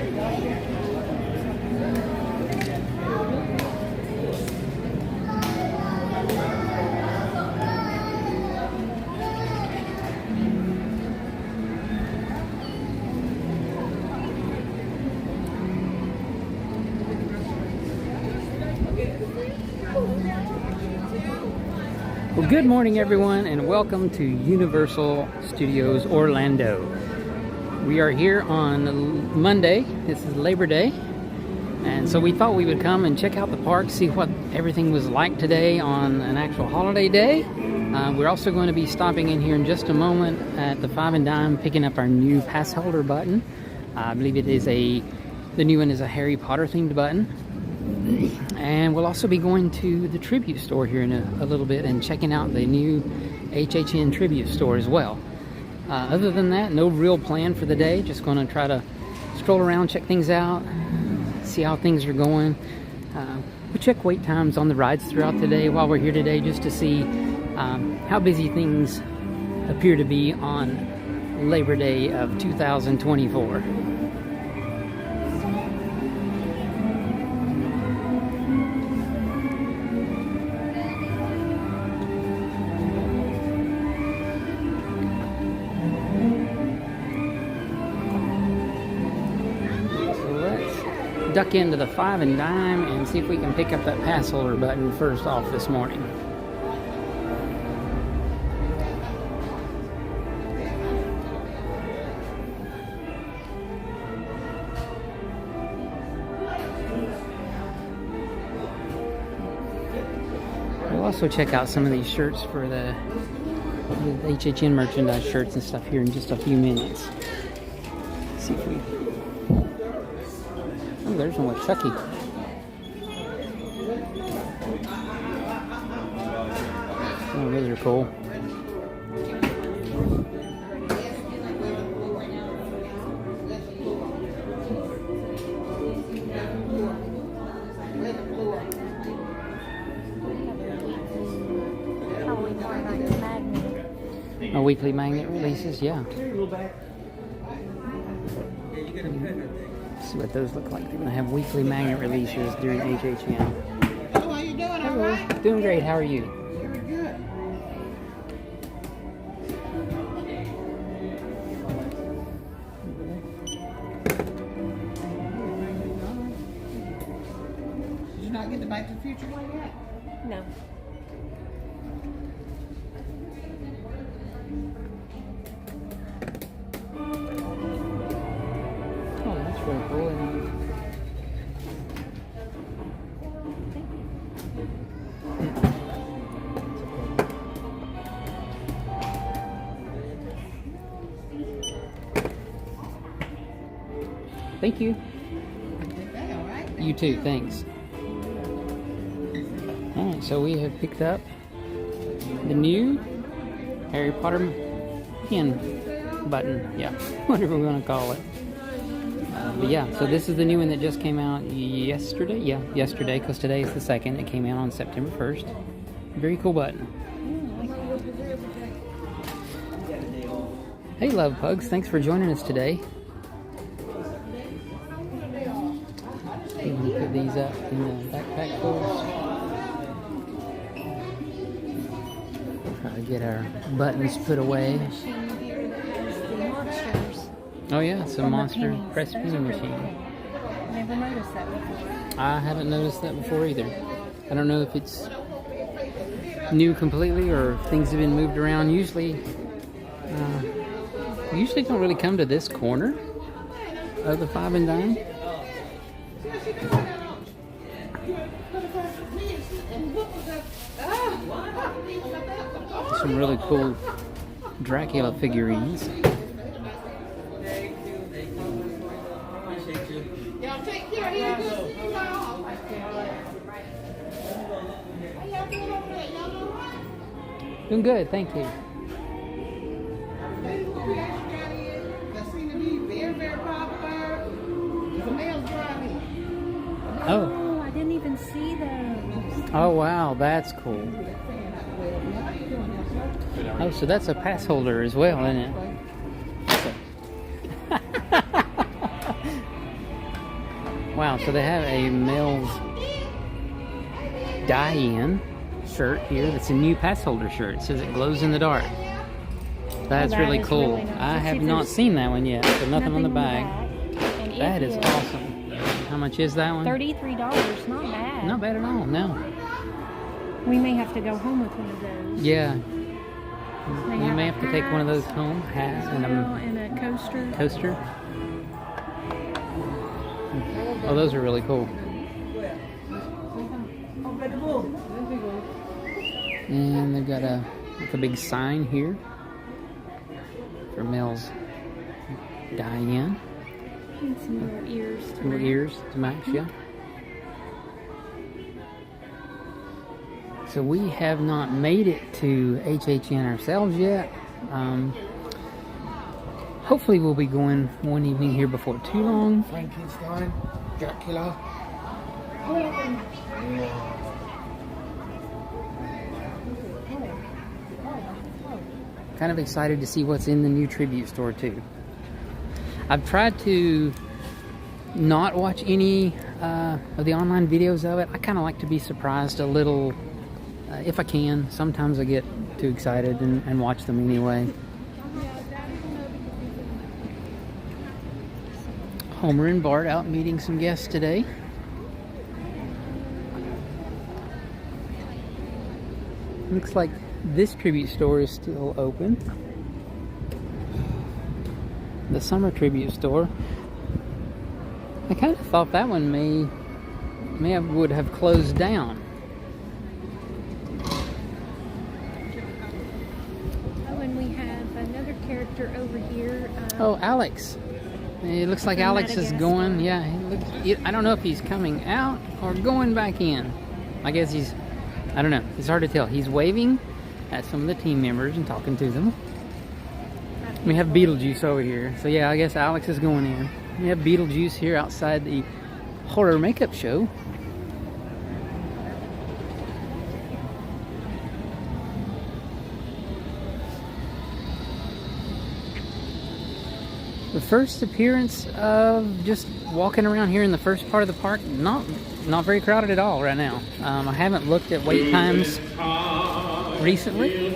Well, good morning everyone, and welcome to Universal Studios Orlando. We are here on Monday. This is Labor Day, and so we thought we would come and check out the park, see what everything was like today on an actual holiday day. We're also going to be stopping in here in just a moment at the Five and Dime, picking up our new Passholder button. I believe it is the new one is a Harry Potter themed button. And we'll also be going to the tribute store here in a little bit and checking out the new HHN tribute store as well. Other than that, no real plan for the day. Just going to try to stroll around, check things out, see how things are going. We'll check wait times on the rides throughout the day while we're here today, just to see how busy things appear to be on Labor Day of 2024. Duck into the Five and Dime and see if we can pick up that Passholder button first off this morning. We'll also check out some of these shirts for the HHN merchandise shirts and stuff here in just a few minutes. See if we... Oh, there's one with Chucky. Oh, those are cool. A weekly magnet releases, yeah. See what those look like. They're going to have weekly magnet releases during HHN. Hello, how you doing? All right? Doing great. How are you? Very good. Did you not get the Back to the Future one yet? No. Very cool. Thank you. Okay, all right. You too, thanks. Alright, so we have picked up the new Harry Potter pin button. Yeah, whatever we want to call it. But yeah, so this is the new one that just came out yesterday. Yeah, yesterday, because today is the 2nd. It came out on September 1st. Very cool button. Hey, Love Pugs. Thanks for joining us today. We put these up in the backpack for us. Try to get our buttons put away. Oh yeah, it's a monster press spinning machine. Never noticed that before. I haven't noticed that before either. I don't know if it's new completely or if things have been moved around. Usually don't really come to this corner of the Five and Dime. Some really cool Dracula figurines. Y'all take care of you. Doing good, thank you. That seem to be very, very popular. The males driving. Oh. I didn't even see those. Oh wow, that's cool. Oh, so that's a Passholder as well, isn't it? Wow, so they have a Mel's Diagon shirt here. That's a new Passholder shirt. It says it glows in the dark. That's That really is cool. really nice. I Let's see have if not there's seen that one yet, but nothing on the back. And That it is awesome. How much is that one? $33. Not bad. Not bad at all, no. We may have to go home with one of those. Yeah, They you may a have to take one of those home, hats and and a coaster. coaster. Oh, those are really cool. And they've got a big sign here for Mel's Diagon. And some little ears to Little match. ears to match, yeah. So we have not made it to HHN ourselves yet. Hopefully we'll be going one evening here before too long. Frankenstein, Dracula. Kind of excited to see what's in the new tribute store too. I've tried to not watch any of the online videos of it. I kind of like to be surprised a little if I can. Sometimes I get too excited and watch them anyway. Homer and Bart out meeting some guests today. Looks like this tribute store is still open. The summer tribute store. I kind of thought that one would have closed down. Oh, and we have another character over here. Oh, Alex. It looks like From Alex is Madagascar. going. Yeah, I don't know if he's coming out or going back in. I guess he's. I don't know. It's hard to tell. He's waving at some of the team members and talking to them. We have Beetlejuice over here. So yeah, I guess Alex is going in. We have Beetlejuice here outside the horror makeup show. The first appearance of just walking around here in the first part of the park, not very crowded at all right now. I haven't looked at wait times recently.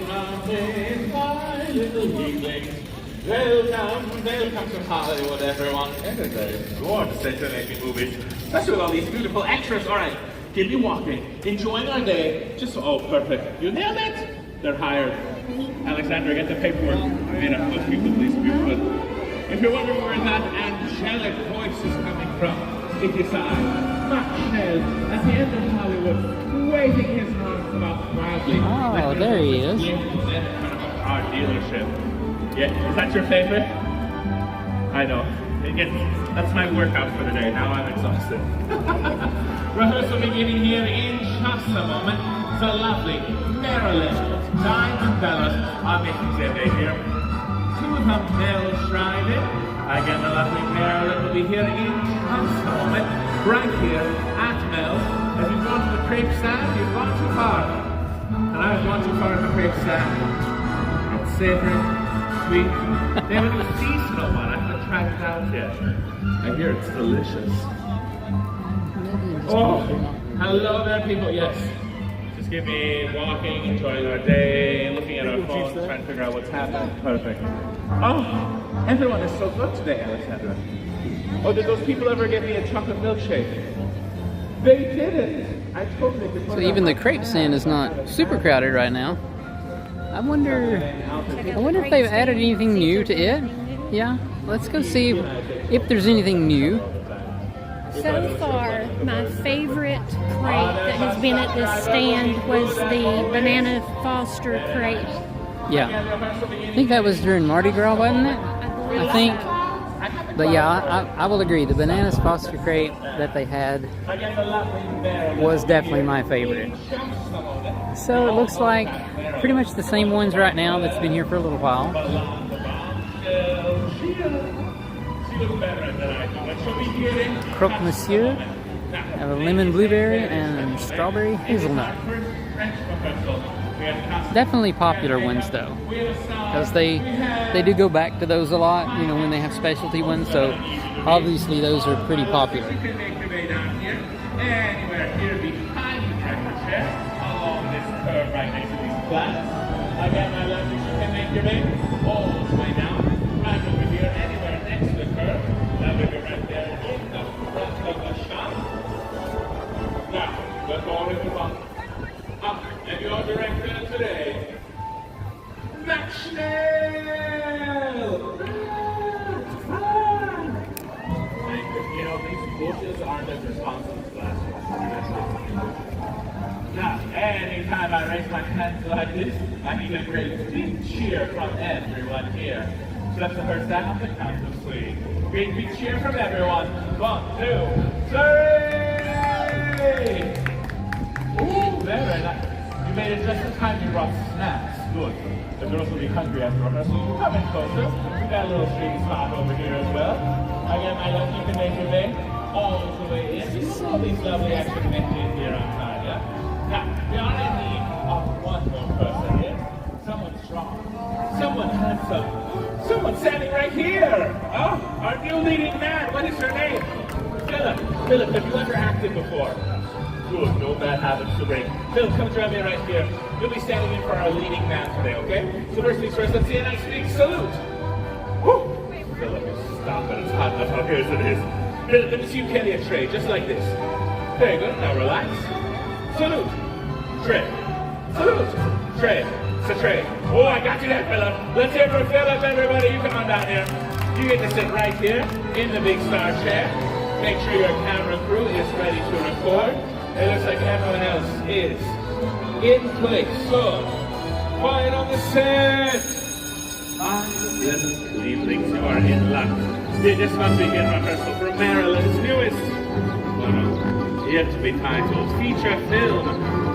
Welcome to Hollywood, everyone. It is a gorgeous day to making movies, especially with all these beautiful extras. All right, keep you walking, enjoying our day. Oh, perfect. You nailed it. They're hired. Alexandra, get the paperwork. Made up those people, please. Beautiful. If you're wondering where that angelic voice is coming from, stick aside. Marcel, at the end of Hollywood, waving his arms about proudly. Oh, there he is. Our dealership. Yeah, is that your favorite? I know. That's my workout for the day. Now I'm exhausted. Rehearsal beginning here in just a moment. The lovely Marilyn, Diamond Bellas are making their day here. To the Mel Shriver. Again, the lovely Marilyn will be here in just a moment. Right here at Mel's. If you've gone to the crepe stand, you've gone too far. And I've gone too far in the crepe stand. It's savory, sweet. They have a new seasonal one. I haven't tried it out yet. I hear it's delicious. Oh, hello there, people. Yes. Just give me walking, enjoying our day, looking at our phones, trying to figure out what's happening. Perfect. Oh, everyone is so good today, Alexandra. Oh, did those people ever get me a chocolate milkshake? They did it. I totally did. So even the crepe stand is not super crowded right now. I wonder if they've added anything new to it. Yeah, let's go see if there's anything new. So far, my favorite crate that has been at this stand was the Banana Foster crate. Yeah, I think that was during Mardi Gras, wasn't it? I think. But yeah, I will agree. The Bananas Foster crate that they had was definitely my favorite. So it looks like pretty much the same ones right now that's been here for a little while. Croque Monsieur, have a lemon blueberry and strawberry hazelnut. Definitely popular ones though, because they do go back to those a lot, you know, when they have specialty ones. So obviously those are pretty popular. You can make your way down here. Anywhere here behind the director chair, along this curve right next to these plants. Again, my left, you can make your way all the way down, right over here, anywhere next to the curve. That would be right there in the front of the shop. Now, let's go over to one. And your director today, Maxwell! You know, these bushes aren't as responsive as last year. Now, anytime I raise my hands like this, I need a great big cheer from everyone here. So that's the first time on the count of three. Great big cheer from everyone. 1, 2, 3! Ooh, very nice. You made it just in time you brought snacks. Good. The girls will be hungry after rehearsal. You come in closer. We got a little shady spot over here as well. Again, my love, you can make your way all the way in. You see all these lovely extra connections here on side, yeah? Now, we are in need of one more person here. Someone strong. Someone handsome. Someone standing right here. Oh, our new leading man. What is your name? Philip. Philip, have you ever acted before? Good, no bad habits to break. Philip, come join me right here. You'll be standing in for our leading man today, okay? So first things first, let's see a nice big salute. Woo! Philip, stop it. It's hot enough out here as it is. Philip, let me see you carry a tray, just like this. Very good. Now relax. Salute. Tray. Salute. Tray. It's a tray. Oh, I got you there, Philip. Let's hear for Philip, everybody. You come on down here. You get to sit right here in the big star chair. Make sure your camera crew is ready to record. It looks like everyone else is in place. So, quiet on the set. My little leaves are in luck. They just must begin rehearsal for Marilyn's newest, yet to be titled feature film.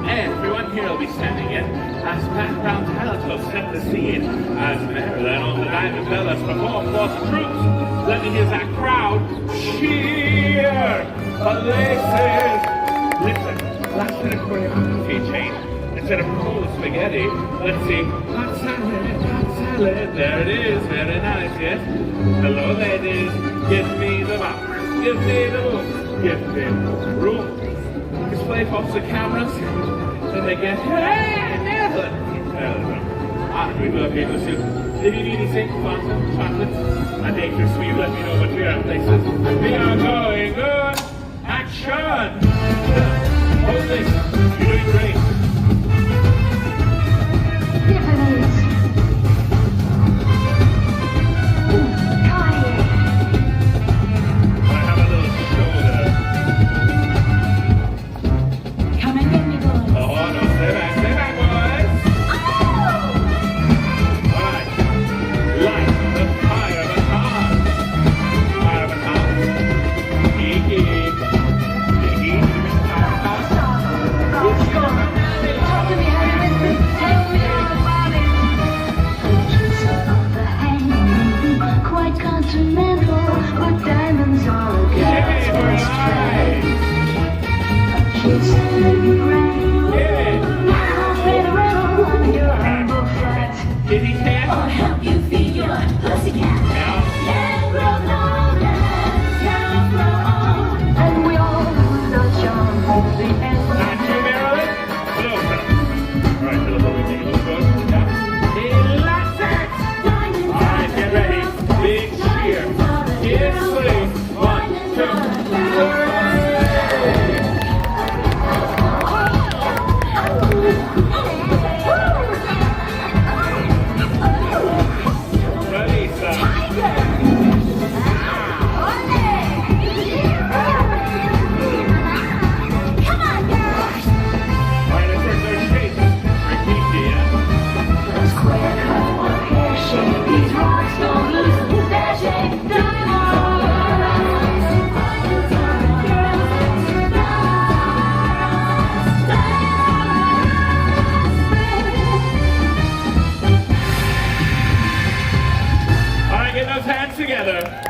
Everyone here will be standing in as background talent will set the scene as Marilyn on the Diamond Bellas perform for the troops. Let me hear that crowd cheer! Places! Listen, last minute choreography change. Instead of cold spaghetti, let's see, hot salad, hot salad. There it is, very nice, yes? Hello, ladies. Give me the box. Give me the book. Give me room. Display folks the cameras. Then they get, hey, Marilyn. We love you to see. Did you need anything? Fanta? Chocolates? I think you're sweet. Let me know what we are in places. We are going good. Action! Hold this. You're doing great.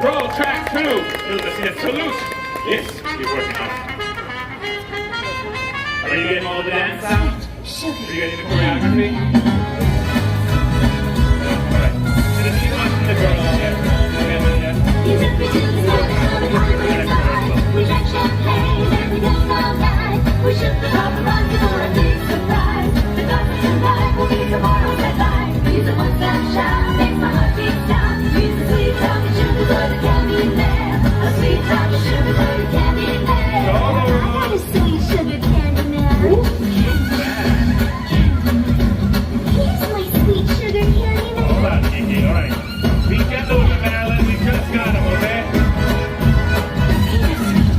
Roll track 2. Let's get salute. Yes, keep working on it. Are you getting all the dance out? Are you getting the choreography? Alright. So just keep watching the girl out there.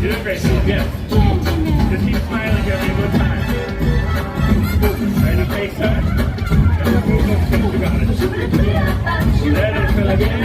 You're doing great, yes. Just keep smiling, you're having a good time. Right in the face, sir. You got it. Ready to fill again?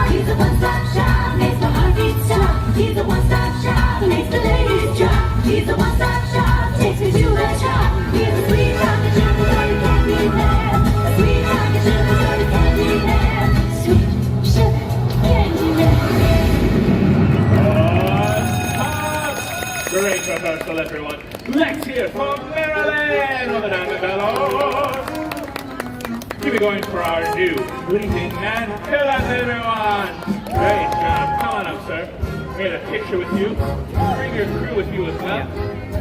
He's a one-stop shop, makes my heartbeat stop. He's a one-stop shop, makes the ladies drop. He's a one-stop shop, takes me to the top. He's a sweet chocolate chip, so you can't be there. A sweet chocolate chip, so you can't be there. Sweet sugar candy man. Great rehearsal, everyone. Let's hear for Marilyn on the diamond bellows. Keep it going for our new bleeding and pillars, everyone. Great job. Come on up, sir. Get a picture with you. Bring your crew with you as well.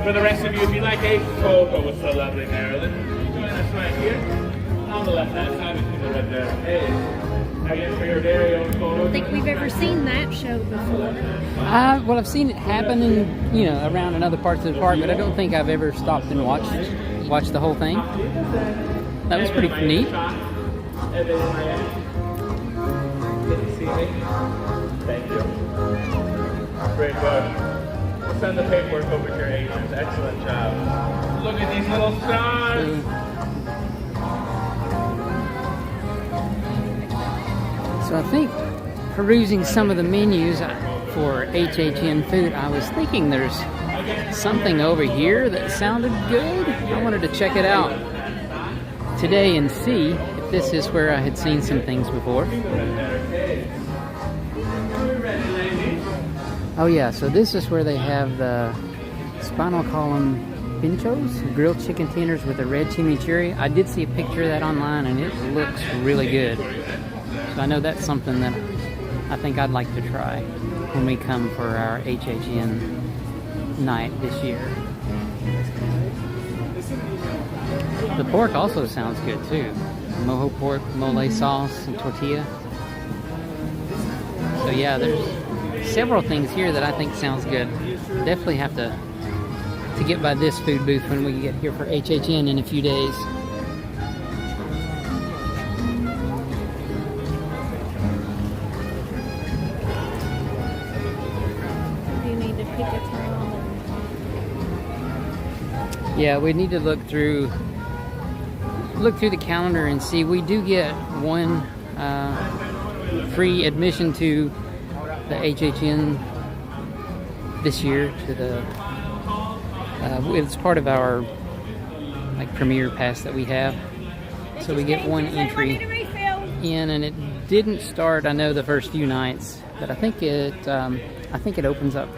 For the rest of you, if you'd like a photo with the lovely Marilyn, join us right here on the left-hand side between the red there. Hey, again for your very own photo. I don't think we've ever seen that show before. Well, I've seen it happen in, around in other parts of the park, but I don't think I've ever stopped and watched the whole thing. That was pretty neat. Thank you. Great work. We'll send the paperwork over to your agents. Excellent job. Look at these little stars. So I think perusing some of the menus for HHN food, I was thinking there's something over here that sounded good. I wanted to check it out today and see if this is where I had seen some things before. Oh yeah, so this is where they have the spinal column pinchos, grilled chicken tenders with a red chimichurri. I did see a picture of that online and it looks really good. So I know that's something that I think I'd like to try when we come for our HHN night this year. The pork also sounds good too. Mojo pork, mole sauce, and tortilla. So yeah, there's several things here that I think sounds good. Definitely have to get by this food booth when we get here for HHN in a few days. You need to pick a time. Yeah, we need to look through the calendar and see. We do get one free admission to the HHN this year. To the it's part of our premier pass that we have. So we get one entry in, and it didn't start, I know, the first few nights, but I think it opens up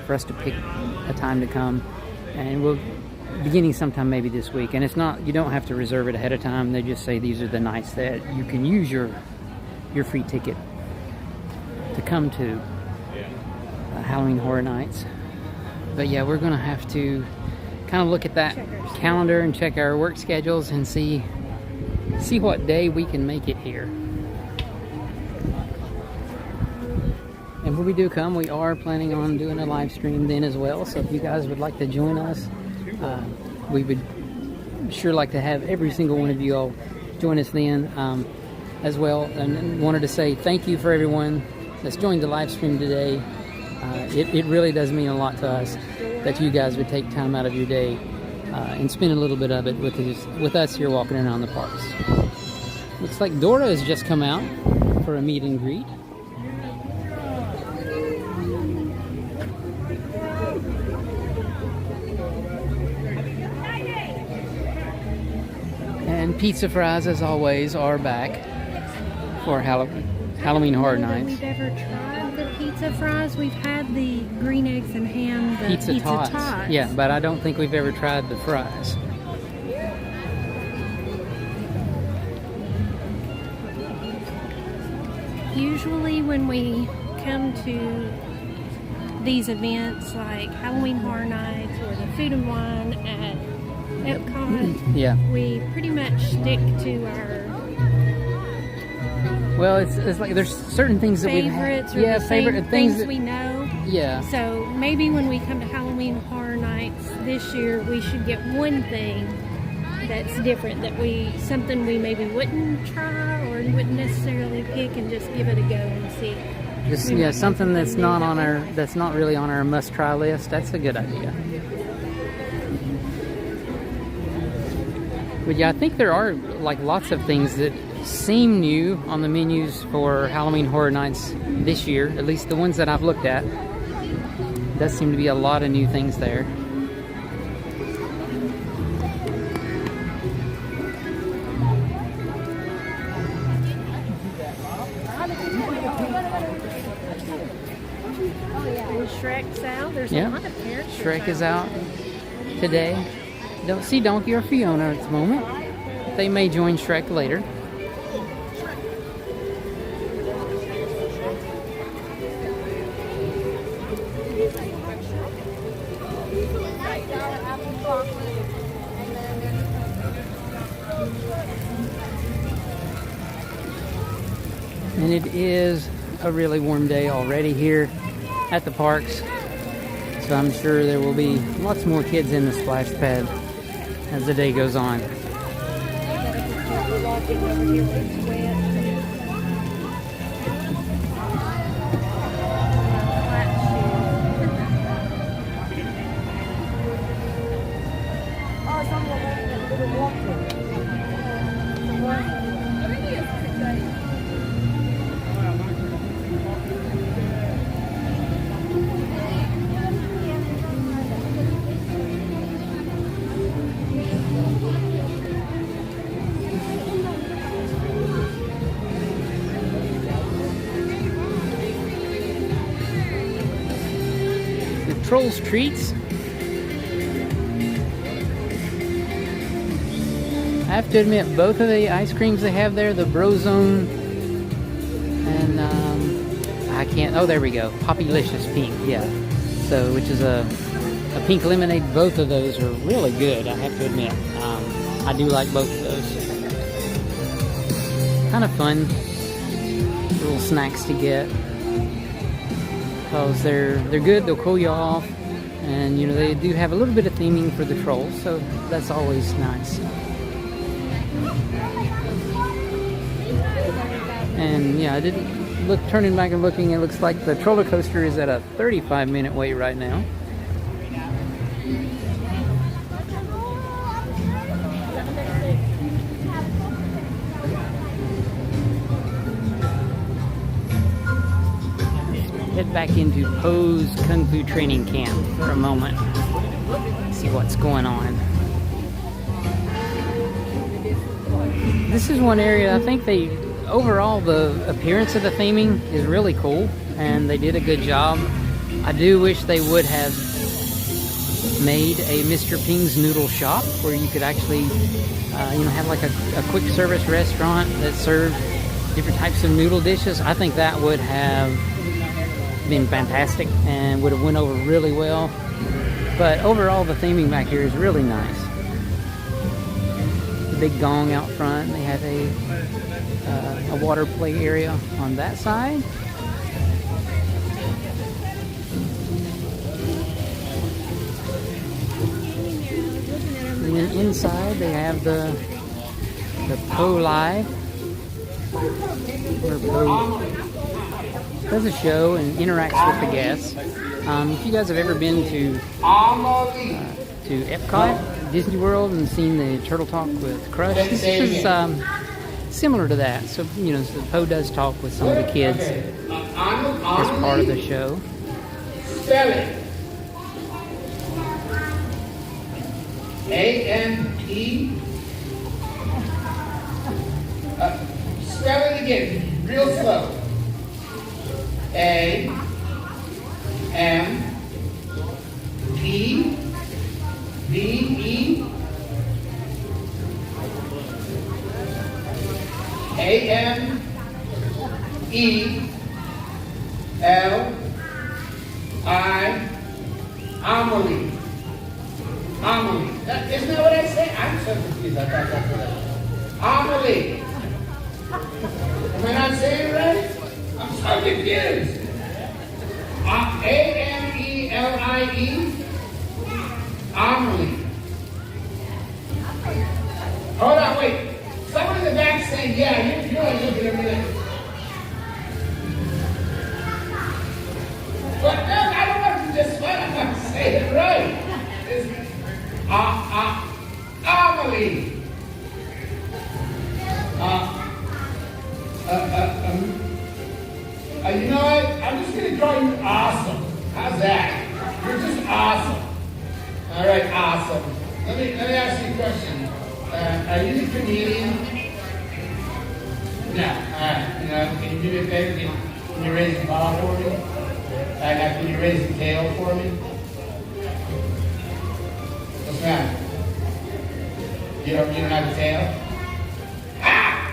for us to pick a time to come, and we'll beginning sometime maybe this week. And it's not, you don't have to reserve it ahead of time. They just say these are the nights that you can use your free ticket to come to Halloween Horror Nights. But yeah, we're gonna have to kind of look at that calendar and check our work schedules and see what day we can make it here. And when we do come, we are planning on doing a live stream then as well. So if you guys would like to join us, we would sure like to have every single one of you all join us then as well. And wanted to say thank you for everyone that's joined the live stream today. It really does mean a lot to us that you guys would take time out of your day and spend a little bit of it with us here walking around the parks. Looks like Dora has just come out for a meet and greet. And pizza fries, as always, are back for Halloween Horror Nights. We've ever tried the pizza fries. We've had the green eggs and ham, the pizza tots. Yeah, but I don't think we've ever tried the fries. Usually when we come to these events like Halloween Horror Nights or the Food and Wine at Epcot, yeah, we pretty much stick to our it's like there's certain things that we favorites, have. Yeah, the favorite things that we know. Yeah. So maybe when we come to Halloween Horror Nights, this year we should get one thing that's different, something we maybe wouldn't try or wouldn't necessarily pick, and just give it a go and see. Just something that's not really on our must-try list. That's a good idea. But yeah, I think there are like lots of things that seem new on the menus for Halloween Horror Nights this year. At least the ones that I've looked at. Does seem to be a lot of new things there. Shrek's out. There's a lot of characters. Shrek is out today. Don't see Donkey or Fiona at the moment. They may join Shrek later. And it is a really warm day already here at the parks, so I'm sure there will be lots more kids in the splash pad as the day goes on. Trolls Treats. I have to admit, both of the ice creams they have there, the Brozone and I can't, oh there we go, Poppylicious Pink, yeah. So, which is a pink lemonade. Both of those are really good, I have to admit. I do like both of those. Kind of fun little snacks to get. Because they're good, they'll cool you off, and you know they do have a little bit of theming for the trolls, so that's always nice. And yeah, I didn't look, turning back and looking, it looks like the roller coaster is at a 35-minute wait right now. Head back into Poe's Kung Fu Training Camp for a moment. See what's going on. This is one area I think overall the appearance of the theming is really cool, and they did a good job. I do wish they would have made a Mr. Ping's Noodle Shop where you could actually have like a quick service restaurant that served different types of noodle dishes. I think that would have been fantastic and would have went over really well. But overall the theming back here is really nice. The big gong out front. They have a water play area on that side. And then inside they have the Poe Live, where Poe does a show and interacts with the guests. If you guys have ever been to Epcot, Disney World, and seen the Turtle Talk with Crush, this is similar to that. So, so Poe does talk with some of the kids as part of the show. Spell it. A-M-E. Spell it again, real slow. A-M-E-D-E A-M-E-L-I Amelie. Amelie. Isn't that what I said? I'm so confused. I thought that's what I said. Amelie. Am I not saying it right? I'm so confused. A-M-E-L-I-E. Amelie. Hold on, wait. Someone in the back saying, yeah, you're like looking at me. But no, I don't want to just let him say it right. It's Amelie. You know what? I'm just gonna call you awesome. How's that? You're just awesome. All right, awesome. Let me ask you a question. Are you the comedian? No. Can you do me a favor? Can you raise the ball for me? Can you raise the tail for me? What's that? You don't have a tail?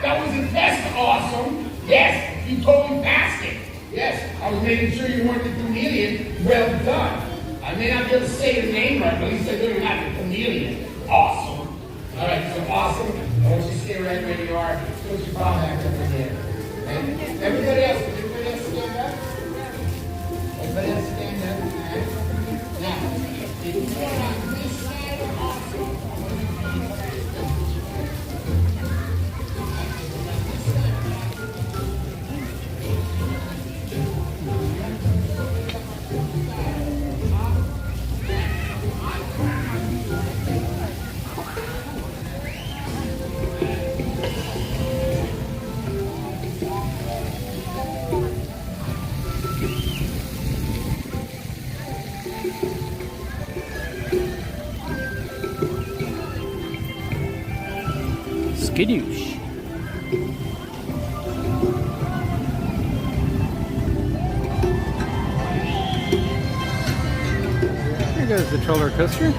That was a test, awesome. Yes, you totally passed it. Yes, I was making sure you weren't the comedian. Well done. I may not be able to say your name right, but at least I know you're not the chameleon. Awesome. All right, so awesome. I want you to stay right where you are. Put your ball back over there. Okay? Everybody else stand up? Everybody else stand up. All right? Now, if you go on this side of awesome, Skidoosh. There goes the roller coaster.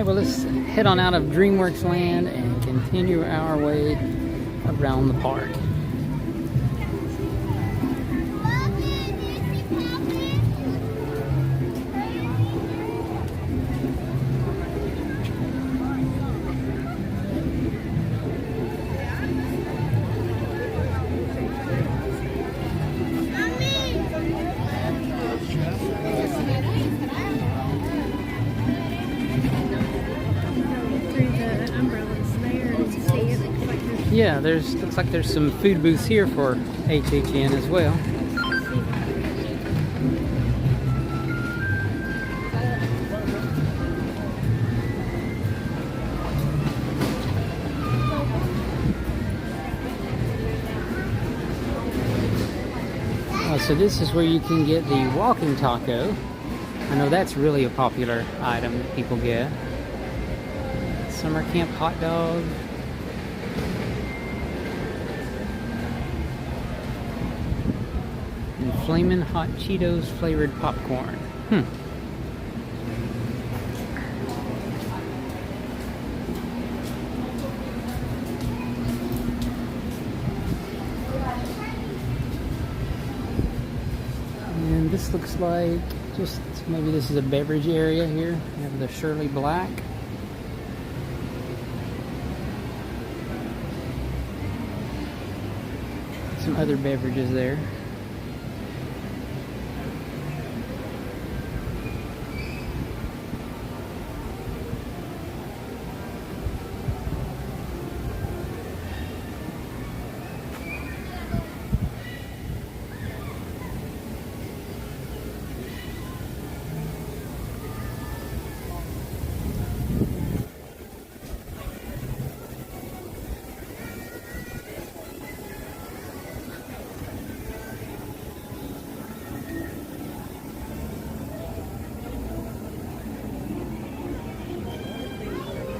Well, let's head on out of DreamWorks Land and continue our way around the park. Yeah, looks like there's some food booths here for HHN as well. So this is where you can get the walking taco. I know that's really a popular item that people get. Summer camp hot dog. And Flamin' Hot Cheetos flavored popcorn. And this looks like Just maybe this is a beverage area here. We have the Shirley Black. Some other beverages there.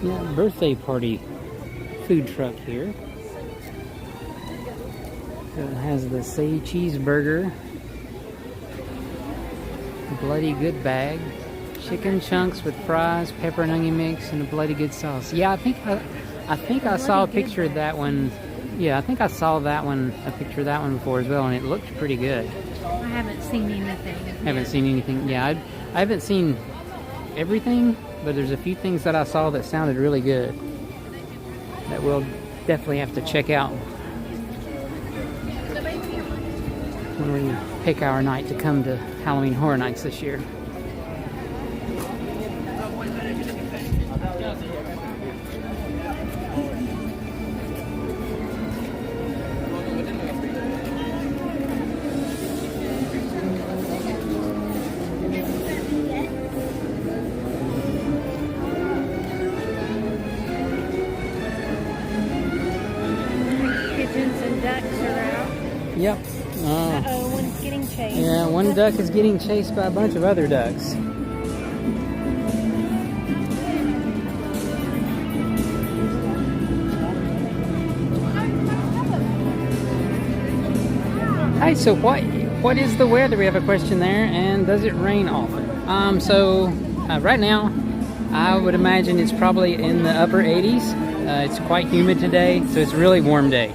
Yeah, birthday party food truck here. So it has the say cheeseburger, bloody good bag, chicken chunks with fries, pepper and onion mix, and a bloody good sauce. Yeah, I think I saw a picture of that one. Yeah, I think I saw that one, a picture of that one before as well, and it looked pretty good. I haven't seen anything. Haven't seen anything. Yeah, I haven't seen everything, but there's a few things that I saw that sounded really good that we'll definitely have to check out when we pick our night to come to Halloween Horror Nights this year. Pigeons and ducks are out. Yep. Uh-oh, one's getting chased. Yeah, one duck is getting chased by a bunch of other ducks. Hi, so what is the weather? We have a question there, and does it rain often? Right now, I would imagine it's probably in the upper 80s. It's quite humid today, so it's a really warm day,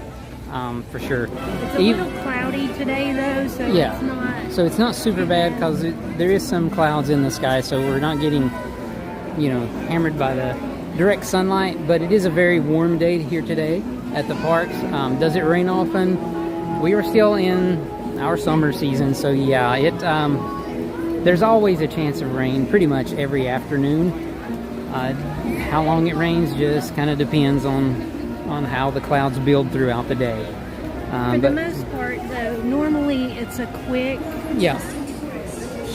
for sure. It's a little cloudy today, though, so Yeah. it's not... So it's not super bad because there is some clouds in the sky, so we're not getting, hammered by the direct sunlight. But it is a very warm day here today at the parks. Does it rain often? We are still in our summer season, so yeah, there's always a chance of rain pretty much every afternoon. How long it rains just kind of depends on how the clouds build throughout the day. For the most part, though, normally it's a quick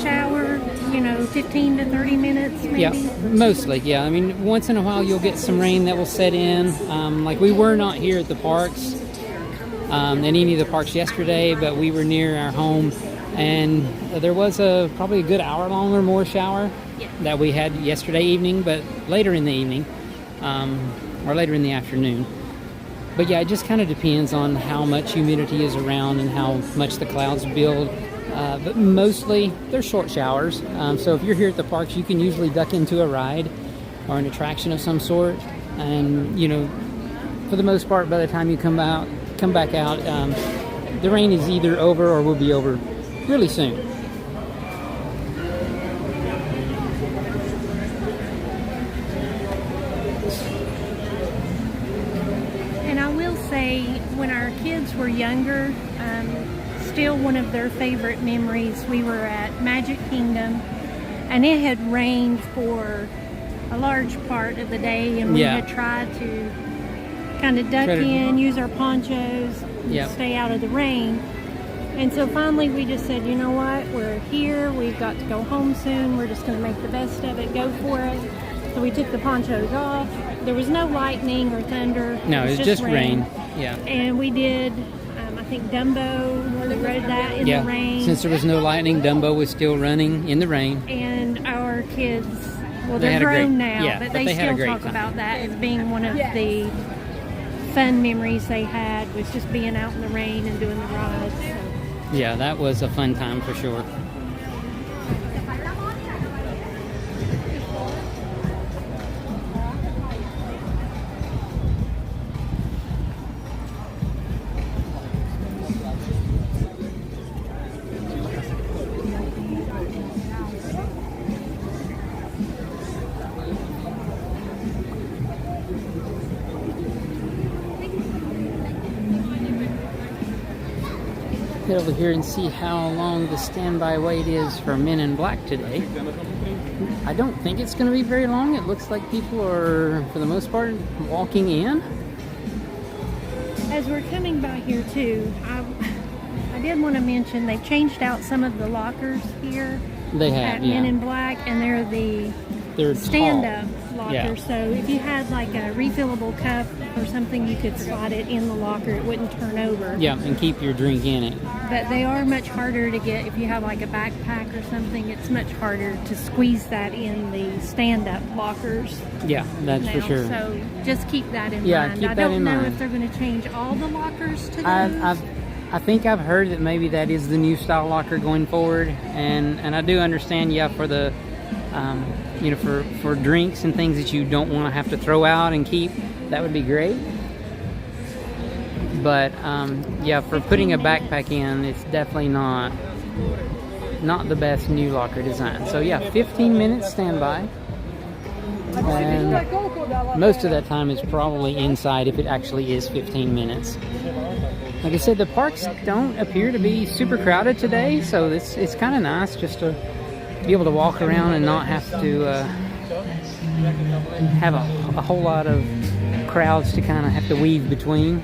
shower, 15 to 30 minutes maybe. Yeah, mostly, yeah. I mean, once in a while you'll get some rain that will set in. Like we were not here at the parks, in any of the parks yesterday, but we were near our home, and there was probably a good hour-long or more shower that we had yesterday evening, but later in the evening, or later in the afternoon. But yeah, it just kind of depends on how much humidity is around and how much the clouds build. But mostly, they're short showers. So if you're here at the parks, you can usually duck into a ride or an attraction of some sort. And, for the most part, by the time you come back out, the rain is either over or will be over really soon. And I will say, when our kids were younger, still one of their favorite memories, we were at Magic Kingdom, and it had rained for a large part of the day, and we had tried to kind of duck in, use our ponchos, and stay out of the rain. And so finally we just said, you know what, we're here, we've got to go home soon, we're just going to make the best of it, go for it. So we took the ponchos off. There was no lightning or thunder. No, it was just rain. Yeah. And we did, I think Dumbo, we rode that in the rain. Since there was no lightning, Dumbo was still running in the rain. And our kids, well, they're grown now, but they still talk about that as being one of the fun memories they had, was just being out in the rain and doing the rides. So. Yeah, that was a fun time for sure. Head over here and see how long the standby wait is for Men in Black today. I don't think it's going to be very long. It looks like people are, for the most part, walking in. As we're coming by here too, I did want to mention they've changed out some of the lockers here. They have, at yeah. Men in Black, and they're stand-up lockers. Yeah. So if you had like a refillable cup or something, you could slide it in the locker. It wouldn't turn over. Yeah, and keep your drink in it. But they are much harder to get. If you have like a backpack or something, it's much harder to squeeze that in the stand-up lockers. Yeah, that's now. for sure. So just keep that in Yeah, mind. keep I that don't in know mind. if they're going to change all the lockers to those. I think I've heard that maybe that is the new style locker going forward, and I do understand, yeah, for the you know, for drinks and things that you don't want to have to throw out and keep, that would be great. But yeah, for putting a backpack in, it's definitely not the best new locker design. So yeah, 15 minutes standby, and most of that time is probably inside if it actually is 15 minutes. Like I said, the parks don't appear to be super crowded today, so it's kind of nice just to be able to walk around and not have to have a whole lot of crowds to kind of have to weave between.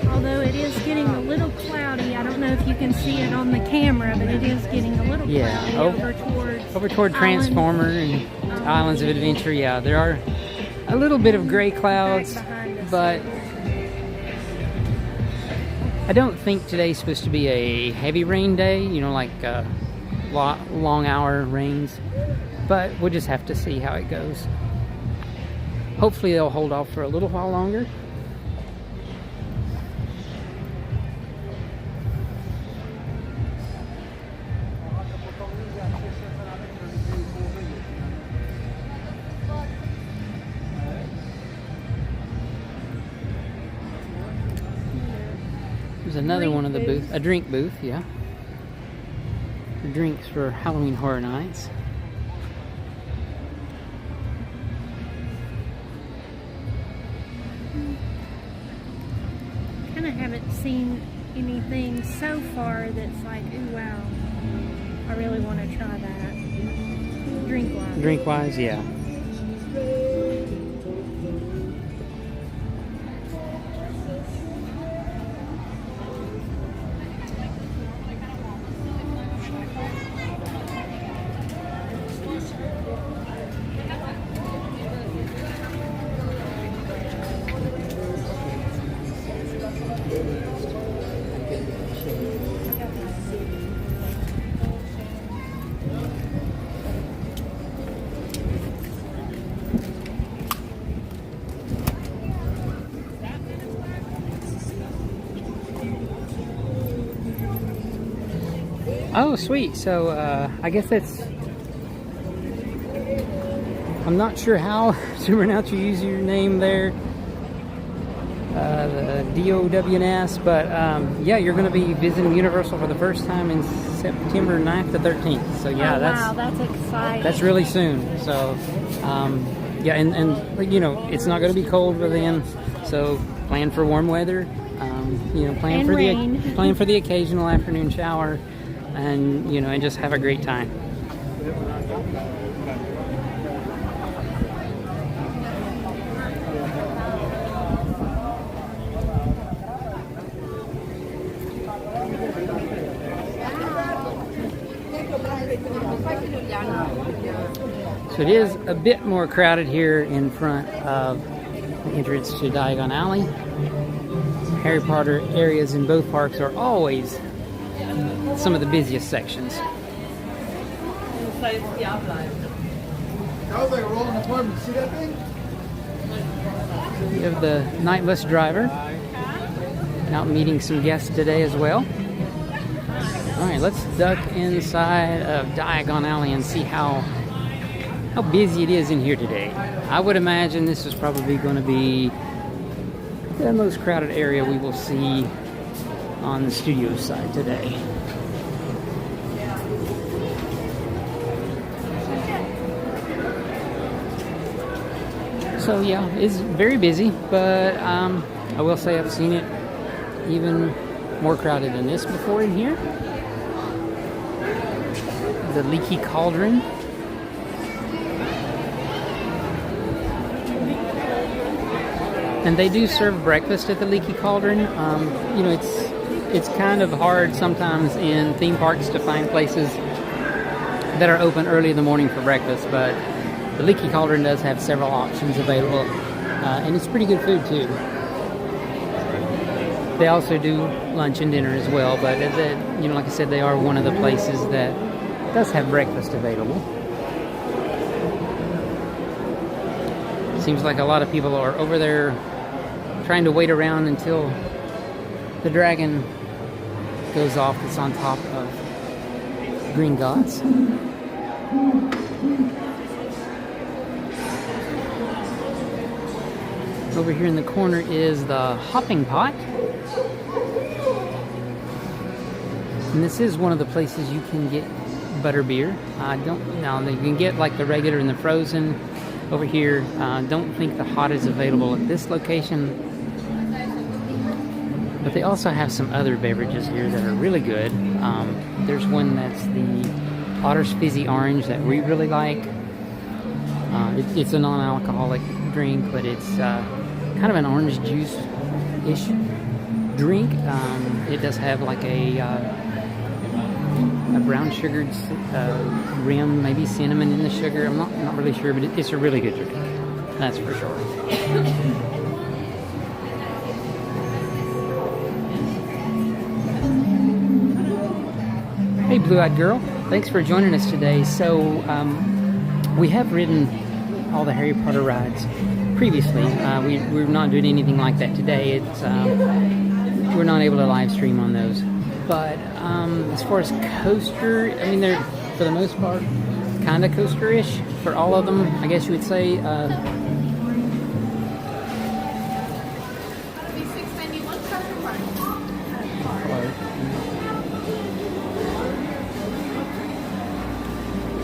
Although it is getting a little cloudy, I don't know if you can see it on the camera, but it is getting a little cloudy over toward Transformer and Islands of Adventure. Yeah, there are a little bit of gray clouds, but I don't think today's supposed to be a heavy rain day, you know, like long hour rains, but we'll just have to see how it goes. Hopefully they'll hold off for a little while longer. There's another one of the booths, a drink booth, yeah. For drinks for Halloween Horror Nights. Kind of haven't seen anything so far that's like, ooh, wow, I really want to try that. Drink-wise. Drink-wise, yeah. Oh, sweet. So, I guess that's... I'm not sure how to pronounce your username there. The DOWNS, but yeah, you're going to be visiting Universal for the first time in September 9th to 13th. So yeah, wow, that's exciting. That's really soon. So yeah, and you know, it's not going to be cold by then, so plan for warm weather. You know, plan for the occasional afternoon shower, and you know, and just have a great time. So it is a bit more crowded here in front of the entrance to Diagon Alley. Harry Potter areas in both parks are always some of the busiest sections. That was like a rolling apartment. See that thing? We have the night bus driver out meeting some guests today as well. Alright, let's duck inside of Diagon Alley and see how busy it is in here today. I would imagine this is probably going to be the most crowded area we will see on the studio side today. So yeah, it's very busy, but I will say I've seen it even more crowded than this before in here. The Leaky Cauldron. And they do serve breakfast at the Leaky Cauldron. You know, it's kind of hard sometimes in theme parks to find places that are open early in the morning for breakfast, but the Leaky Cauldron does have several options available, and it's pretty good food too. They also do lunch and dinner as well, but you know, like I said, they are one of the places that does have breakfast available. Seems like a lot of people are over there trying to wait around until the dragon goes off that's on top of Green Gods. Over here in the corner is the Hopping Pot. And this is one of the places you can get butterbeer. You can get like the regular and the frozen. Over here, don't think the hot is available at this location. But they also have some other beverages here that are really good. There's one that's the Otter's Fizzy Orange that we really like. It's a non-alcoholic drink, but it's kind of an orange juice-ish drink. It does have like a brown sugared rim, maybe cinnamon in the sugar. I'm not really sure, but it's a really good drink. That's for sure. Hey, Blue-Eyed Girl. Thanks for joining us today. So, we have ridden all the Harry Potter rides previously. We're not doing anything like that today. We're not able to live stream on those. But as far as coaster, I mean, they're, for the most part, kind of coaster-ish for all of them, I guess you would say.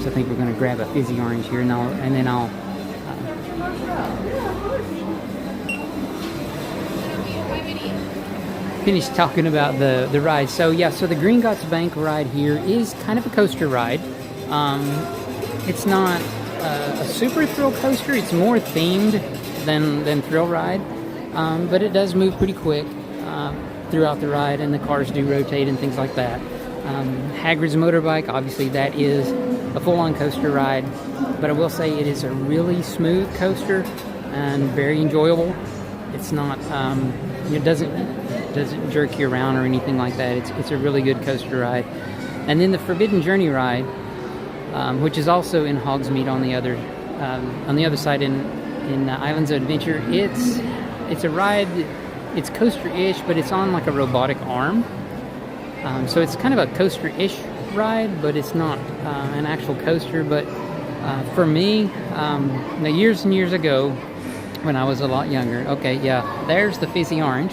So I think we're going to grab a fizzy orange here, and then I'll finish talking about the ride. So yeah, so the Green Gots Bank ride here is kind of a coaster ride. It's not a super thrill coaster. It's more themed than thrill ride, but it does move pretty quick throughout the ride, and the cars do rotate and things like that. Hagrid's motorbike, obviously that is a full-on coaster ride, but I will say it is a really smooth coaster and very enjoyable. It's not, it doesn't jerk you around or anything like that. It's a really good coaster ride. And then the Forbidden Journey ride, which is also in Hogsmeade on the other side in Islands of Adventure. It's a ride. It's coaster-ish, but it's on like a robotic arm. So it's kind of a coaster-ish ride, but it's not an actual coaster. But for me, years and years ago, when I was a lot younger, okay, yeah, there's the fizzy orange,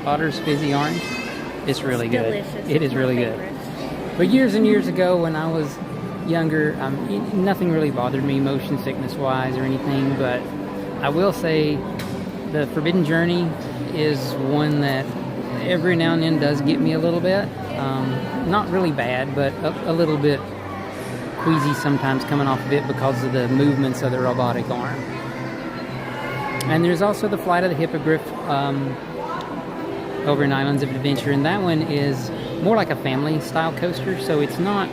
Otter's Fizzy Orange. It's really good. Delicious. It is really good. But years and years ago, when I was younger, nothing really bothered me motion sickness-wise or anything. But I will say, the Forbidden Journey is one that every now and then does get me a little bit. Not really bad, but a little bit queasy sometimes coming off of it because of the movements of the robotic arm. And there's also the Flight of the Hippogriff over in Islands of Adventure, and that one is more like a family-style coaster, so it's not,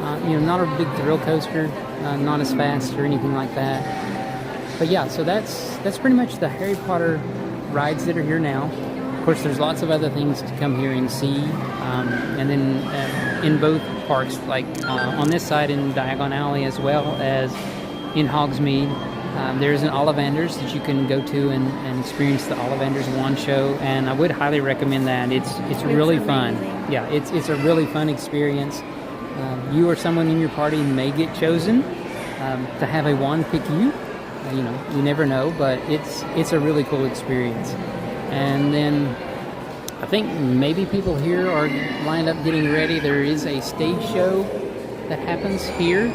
not a big thrill coaster, not as fast or anything like that. But yeah, so that's pretty much the Harry Potter rides that are here now. Of course, there's lots of other things to come here and see, and then in both parks, like on this side in Diagon Alley as well as in Hogsmeade, there's an Ollivanders that you can go to and experience the Ollivanders wand show, and I would highly recommend that. It's really fun. Yeah, it's a really fun experience. You or someone in your party may get chosen to have a wand pick you. You never know, but it's a really cool experience. And then I think maybe people here are lined up getting ready. There is a stage show that happens here.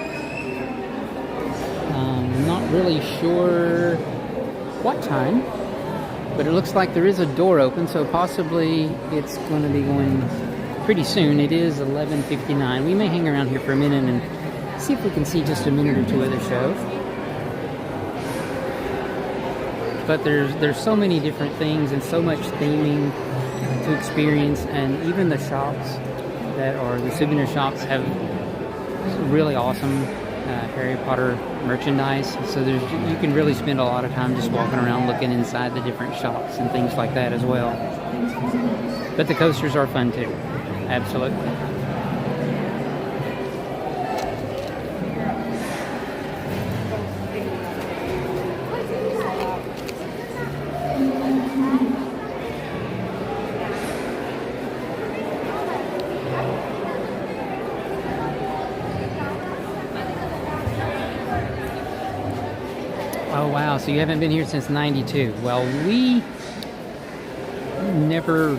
Not really sure what time, But it looks like there is a door open, so possibly it's going to be going pretty soon. It is 11:59. We may hang around here for a minute and see if we can see just a minute or two of the show. But there's so many different things and so much theming to experience, and even the shops that are the souvenir shops have really awesome Harry Potter merchandise. So you can really spend a lot of time just walking around looking inside the different shops and things like that as well. But the coasters are fun too. Absolutely. Oh wow, so you haven't been here since '92. Well, we never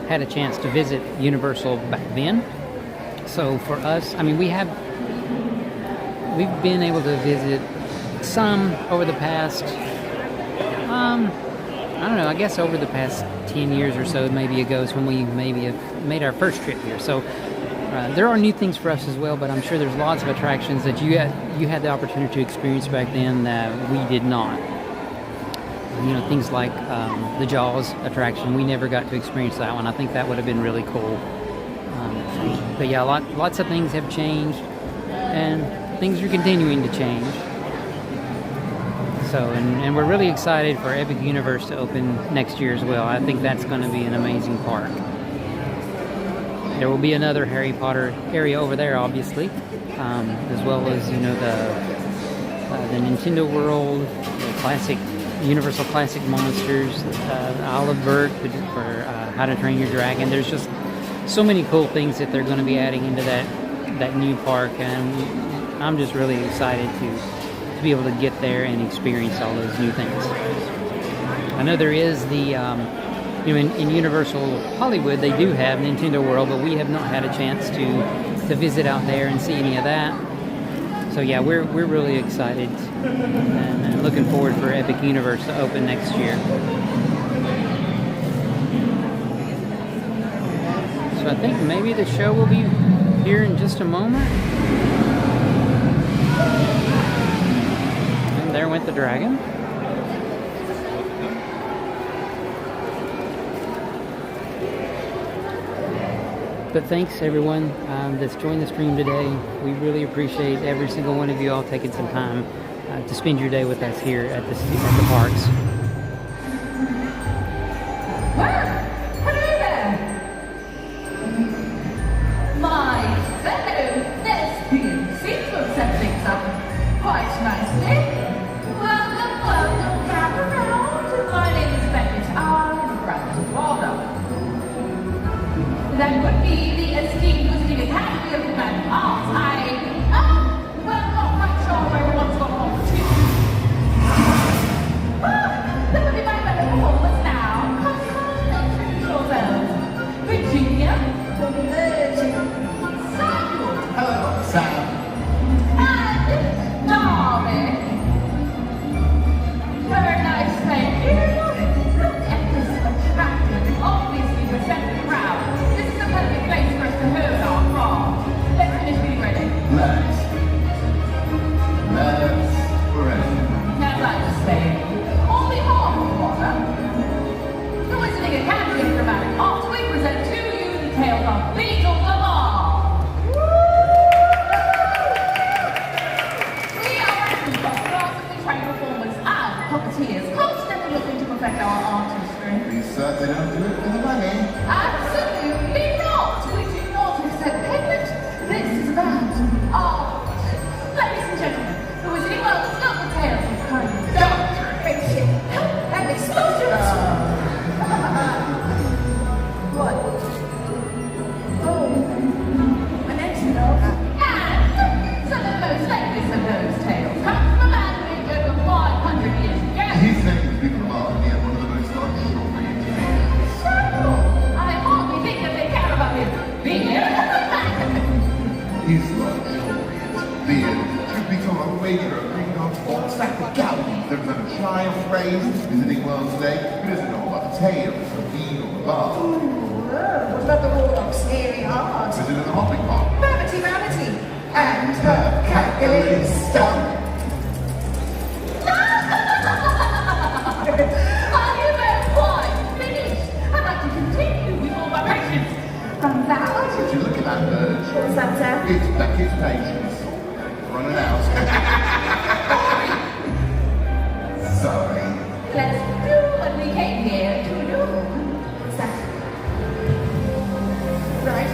had a chance to visit Universal back then. So for us, I mean, we've been able to visit some over the past, I don't know, I guess over the past 10 years or so, maybe ago is when we maybe have made our first trip here. So there are new things for us as well, but I'm sure there's lots of attractions that you had the opportunity to experience back then that we did not. You know, things like the Jaws attraction. We never got to experience that one. I think that would have been really cool. But yeah, lots of things have changed, and things are continuing to change. So, and we're really excited for Epic Universe to open next year as well. I think that's going to be an amazing park. There will be another Harry Potter area over there, obviously, as well as, you know, the Nintendo World, the classic Universal Classic Monsters, Isle of Berk for How to Train Your Dragon. There's just so many cool things that they're going to be adding into that new park, and I'm just really excited to be able to get there and experience all those new things. I know there is the, you know, in Universal Hollywood they do have Nintendo World, but we have not had a chance to visit out there and see any of that. So yeah, we're really excited and looking forward for Epic Universe to open next year. So I think maybe the show will be here in just a moment. And there went the dragon. But thanks everyone that's joined the stream today. We really appreciate every single one of you all taking some time to spend your day with us here at the parks. Well, hello there. My fellow thespians seem to have set things up quite nicely. Welcome, gather round. My name is Beckett. I'm Grandfather. That would be the esteemed Wizarding Academy of Dramatic Arts. Well, not quite sure where everyone's got off to. That would be my fellow performers now. Come introduce yourselves. Virginia, the Virgin, Samuel. Hello, Sam. And Darby. Very nice, thank you. Look at this attractive and obviously receptive crowd. This is a perfect place for us to hone our craft. Let's finish being ready. Let's ready. As I was saying, on behalf of Potter, the Wizarding Academy of Dramatic Arts, we present to you the tales of Beedle the Bard. We are actors, classically trained performers and puppeteers, constantly looking to perfect our artistry. We certainly don't do it for the money. Absolutely not! We do not accept payment. This is about art. Ladies and gentlemen, the Wizarding World is not the tales of kind of doctoration and explosions. What? Oh, an antelope. And some of the most famous of those tales come from a man who lived over 500 years ago. He's saying the people of art here one of the most unusual breeds. So It's all a wager of green dogs, walks like the galleys. There was a child raised visiting World today who doesn't know about the tales of Beedle the Bar. What about the warlock's scary heart? Visiting the hopping park. Rabbity, and her cackling stomach. Are you both quite finished? I'd like to continue with all my patients. From that. Would you look at that bird? What's that, sir? It's Becky's patience. Running out. Sorry. Let's do what we came here to do. What's that? Right.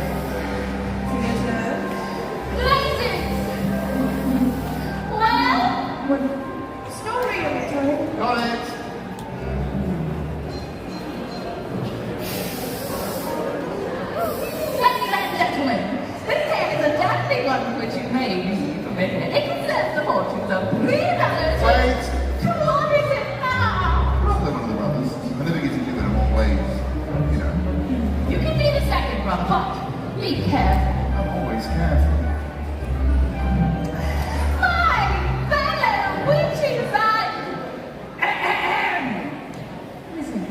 Here's her. Ladies! Well, What story are we telling? Got it. ladies and gentlemen, this tale is a dazzling one which you may be familiar. It concerns the fortunes of three brothers. Wait. What is it now? Brother, one of the brothers. I never get to do it in all ways. You know, You can be the second brother, but be careful. I'm always careful. My fellow witches, Listen.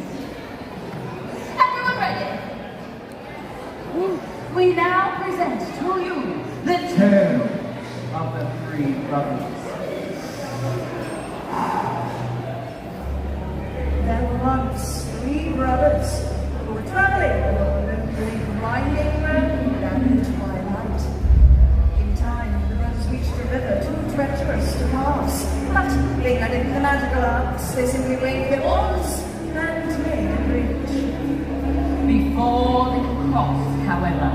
Everyone ready? We now present to you the Tale of the three brothers. There were once three brothers who were traveling along a great winding road at twilight. In time, the brothers reached a river too treacherous to pass, but ignorant the magical arts, they simply waved their wands and made a bridge. Before they could cross, however,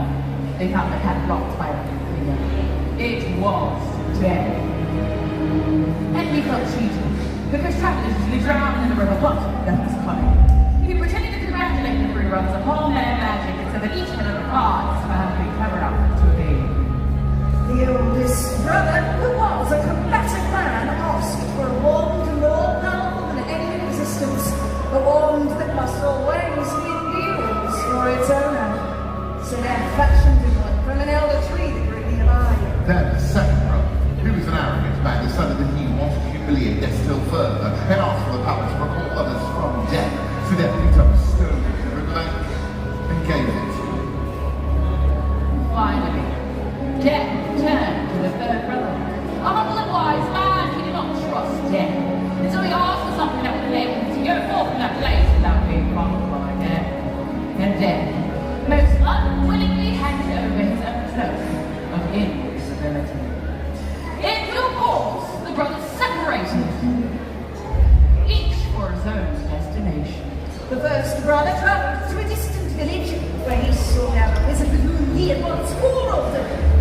they found the path blocked by a figure. It was dead. And he felt cheated, because travelers usually drown in the river, but that was coming. He pretended to congratulate the three brothers upon their magic, and said that each had a card found to be covered up to a baby. The oldest brother, who was a combative man, asked for a wand more powerful than any in existence, a wand that must always win deals for its owner. So they fashioned him one from an elder tree that grew nearby. Then the second brother, who was an arrogant man, decided that he wanted to humiliate them still further and asked for the power to recall others from death. So they picked up a stone in the riverbank and gave it to him. Finally, death turned to the third brother. A humble and wise man, he did not trust death. And so he asked for something that would enable him to go forth from that place without being crushed by death. And death most unwillingly handed over his own token of invisibility. In due course, the brothers separated, each for his own destination. The first brother traveled to a distant village where he sought out a wizard whom he had once quarreled.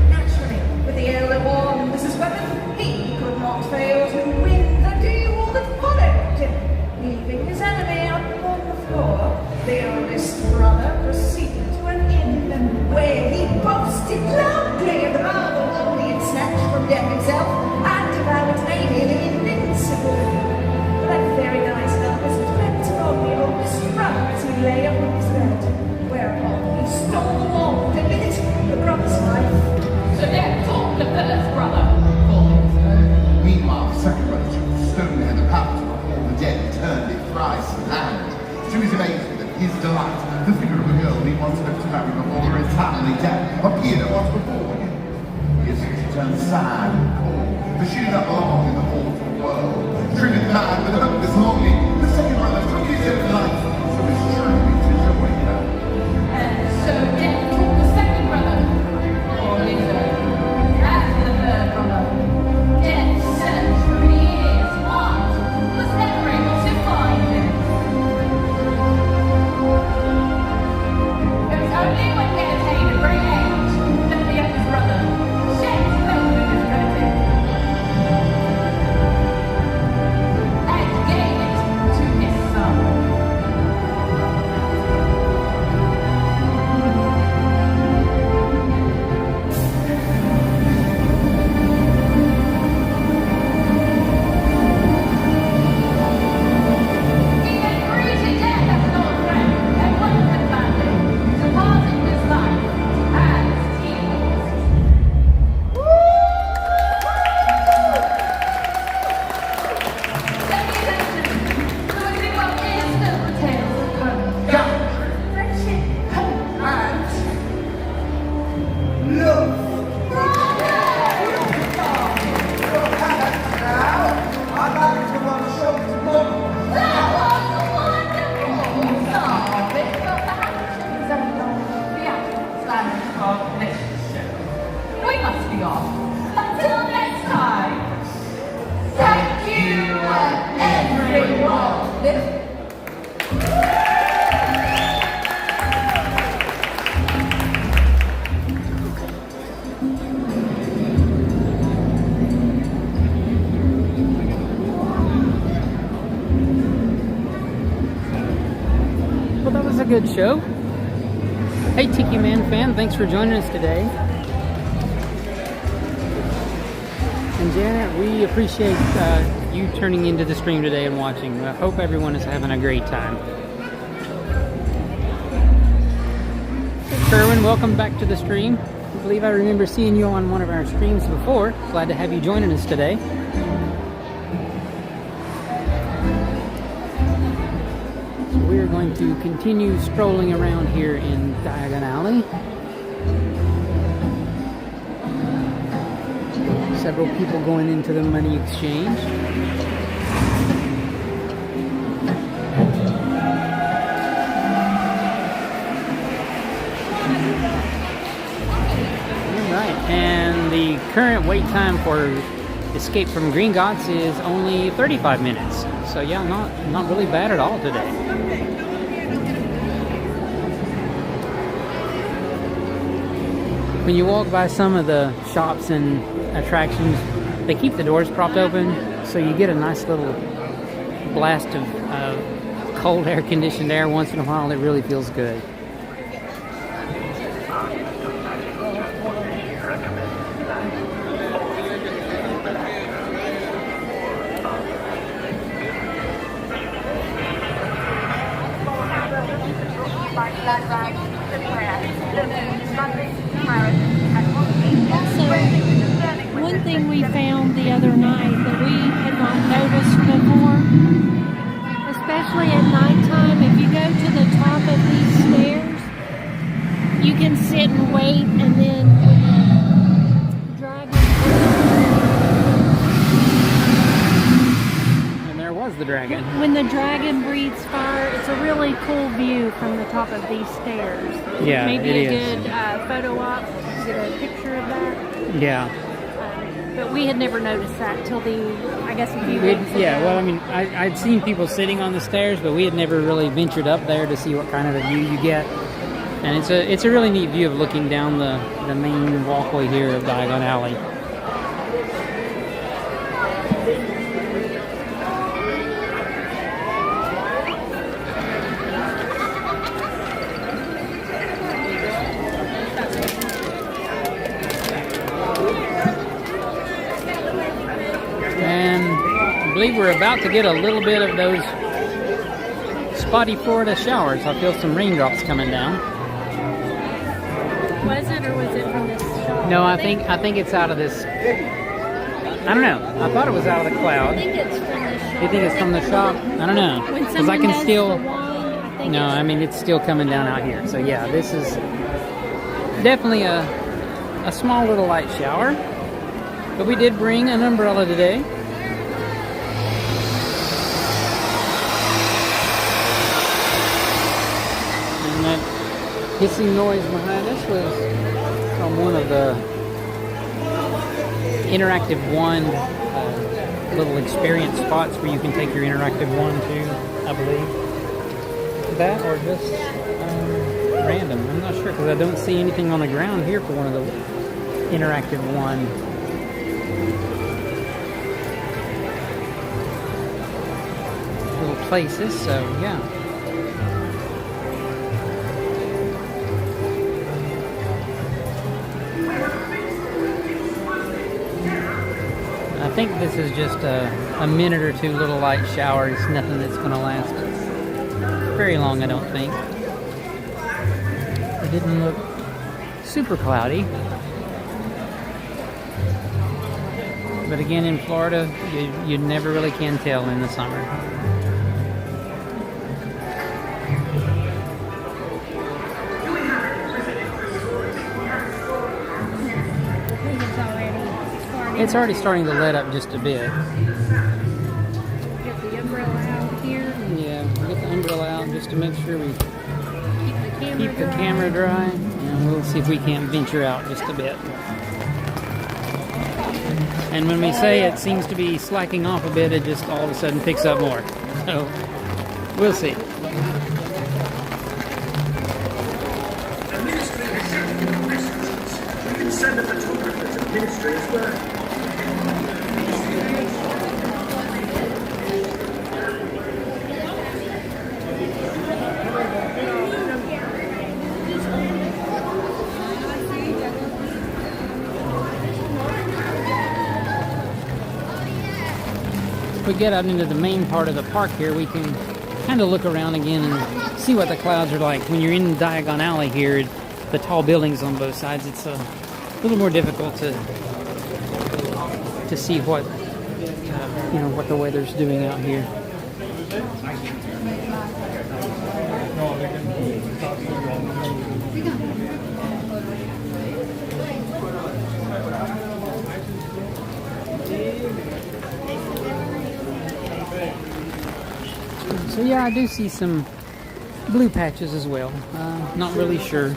Naturally, with the elder wand as his weapon, he could not fail to win the duel that followed. Leaving his enemy up on the floor, the oldest brother proceeded to an inn where he boasted loudly of the marvel wand he had snatched from death himself and about its naming invincible. That very nice elvis crept upon the oldest brother as he lay upon his bed, whereupon he stole the wand and with it the brother's life. So death took the first brother for his own. Meanwhile, the second brother took the stone that had the power to recall the dead and turned it thrice in hand. To his amazement and his delight, the figure of a girl he once hoped to marry before her entirely dead appeared at once before him. His face turned sad and cold, for she did not belong in the awful world. Driven mad with hopeless longing, the second brother took his own life, so as truly to join her. And so death took the second brother for his own. As for the third brother, death searched for many years, but was never able to find him. It was only when he attained a great age that the youngest brother shed his own invisibility. good show. Hey Tiki Man fan, thanks for joining us today. And Janet, we appreciate you turning into the stream today and watching. I hope everyone is having a great time. Kerwin, welcome back to the stream. I believe I remember seeing you on one of our streams before. Glad to have you joining us today. So we're going to continue strolling around here in Diagon Alley. Several people going into the money exchange. Alright, and the current wait time for Escape from Gringotts is only 35 minutes. So yeah, not really bad at all today. When you walk by some of the shops and attractions, they keep the doors propped open, so you get a nice little blast of cold air conditioned air once in a while. It really feels good. One thing we found the other night that we had not noticed before, especially at nighttime, if you go to the top of these stairs, you can sit and wait, and then when the dragon... And there was the dragon. When the dragon breathes fire, it's a really cool view from the top of these stairs. Yeah, maybe it a is. good photo op, get a picture of that. Yeah. But we had never noticed that till I guess a few weeks ago. Yeah, well, I mean, I'd seen people sitting on the stairs, but we had never really ventured up there to see what kind of a view you get. And it's a really neat view of looking down the main walkway here of Diagon Alley. I believe we're about to get a little bit of those spotty Florida showers. I feel some raindrops coming down. Was it, or was it from this shop? No, I think it's out of this. I don't know. I thought it was out of the cloud. I think it's from the shop. You think it's from the shop? I don't know. Because I can still. No, I mean it's still coming down out here. So yeah, this is definitely a small little light shower. But we did bring an umbrella today. And that hissing noise behind us was from one of the Interactive One little experience spots where you can take your Interactive One to, I believe. That or just random. I'm not sure because I don't see anything on the ground here for one of the Interactive One. Little places, so yeah. I think this is just a minute or two little light shower. It's nothing that's going to last very long, I don't think. It didn't look super cloudy. But again, in Florida, you never really can tell in the summer. It's already starting to let up just a bit. Get the umbrella out here. Yeah, we'll get the umbrella out just to make sure we Keep the camera dry. And we'll see if we can't venture out just a bit. And when we say it seems to be slacking off a bit, it just all of a sudden picks up more. So, we'll see. You can send a photographer to the ministry as well. if we get out into the main part of the park here, we can kind of look around again and see what the clouds are like. When you're in Diagon Alley here, the tall buildings on both sides, it's a little more difficult to see what what the weather's doing out here. So yeah, I do see some blue patches as well. Not really sure.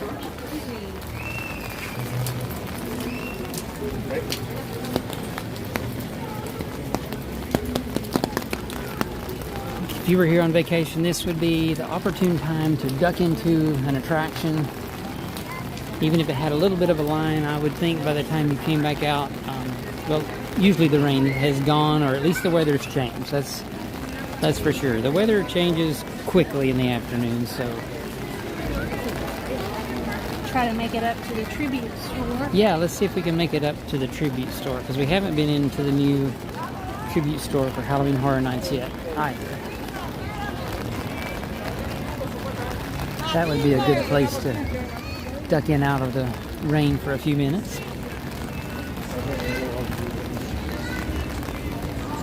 If you were here on vacation, this would be the opportune time to duck into an attraction. Even if it had a little bit of a line, I would think by the time you came back out, well, usually the rain has gone, or at least the weather's changed. That's for sure. The weather changes quickly in the afternoon, so Try to make it up to the tribute store. yeah, let's see if we can make it up to the tribute store, because we haven't been into the new tribute store for Halloween Horror Nights yet either. That would be a good place to duck in out of the rain for a few minutes.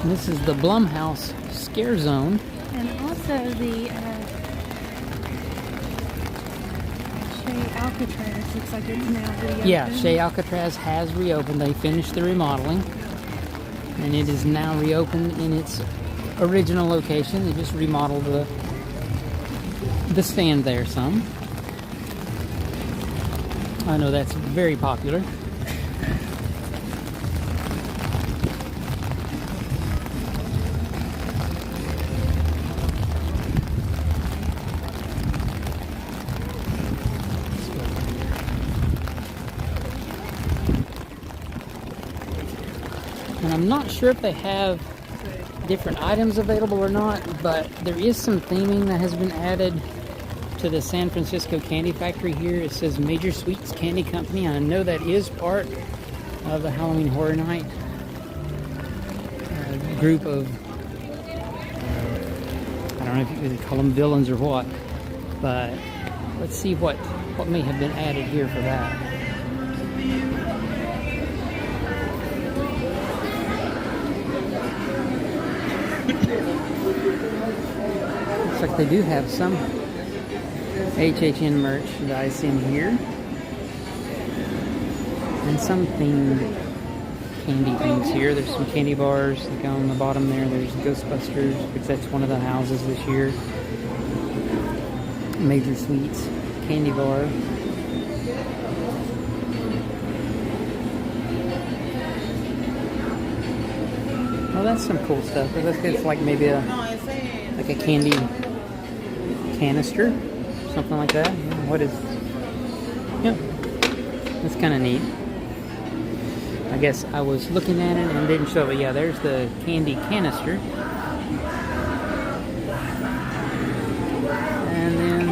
And this is the Blumhouse Scare Zone. And also the Chez Alcatraz looks like it's now reopened. Yeah, Chez Alcatraz has reopened. They finished the remodeling, and it is now reopened in its original location. They just remodeled the stand there some. I know that's very popular. And I'm not sure if they have different items available or not, but there is some theming that has been added to the San Francisco Candy Factory here. It says Major Sweets Candy Company. I know that is part of the Halloween Horror Night group of, I don't know if you could call them villains or what, but let's see what may have been added here for that. Looks like they do have some HHN merchandise in here, and some themed candy things here. There's some candy bars like on the bottom there. There's Ghostbusters, which that's one of the houses this year. Major Sweets candy bar. Oh, that's some cool stuff. It's like maybe a candy canister, something like that. What is? Yeah, that's kind of neat. I guess I was looking at it and didn't show it. Yeah, there's the candy canister. And then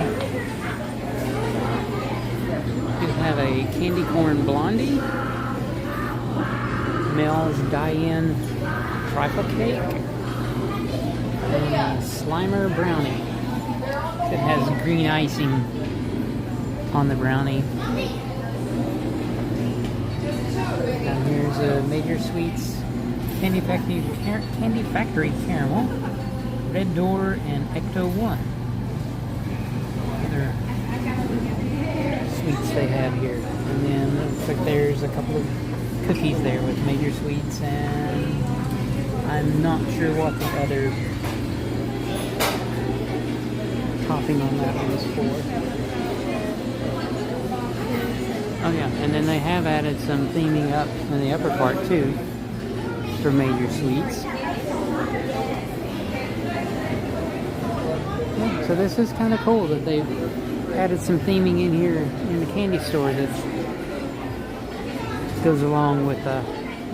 we have a candy corn blondie, Mel's Die-In trifle cake, and a Slimer brownie that has green icing on the brownie. And here's a Major Sweets Candy Factory Caramel, Red Door, and Ecto 1. Other sweets they have here. And then it looks like there's a couple of cookies there with Major Sweets, and I'm not sure what the other topping on that one is for. Oh yeah, and then they have added some theming up in the upper part too for Major Sweets. Yeah, so this is kind of cool that they've added some theming in here in the candy store that goes along with the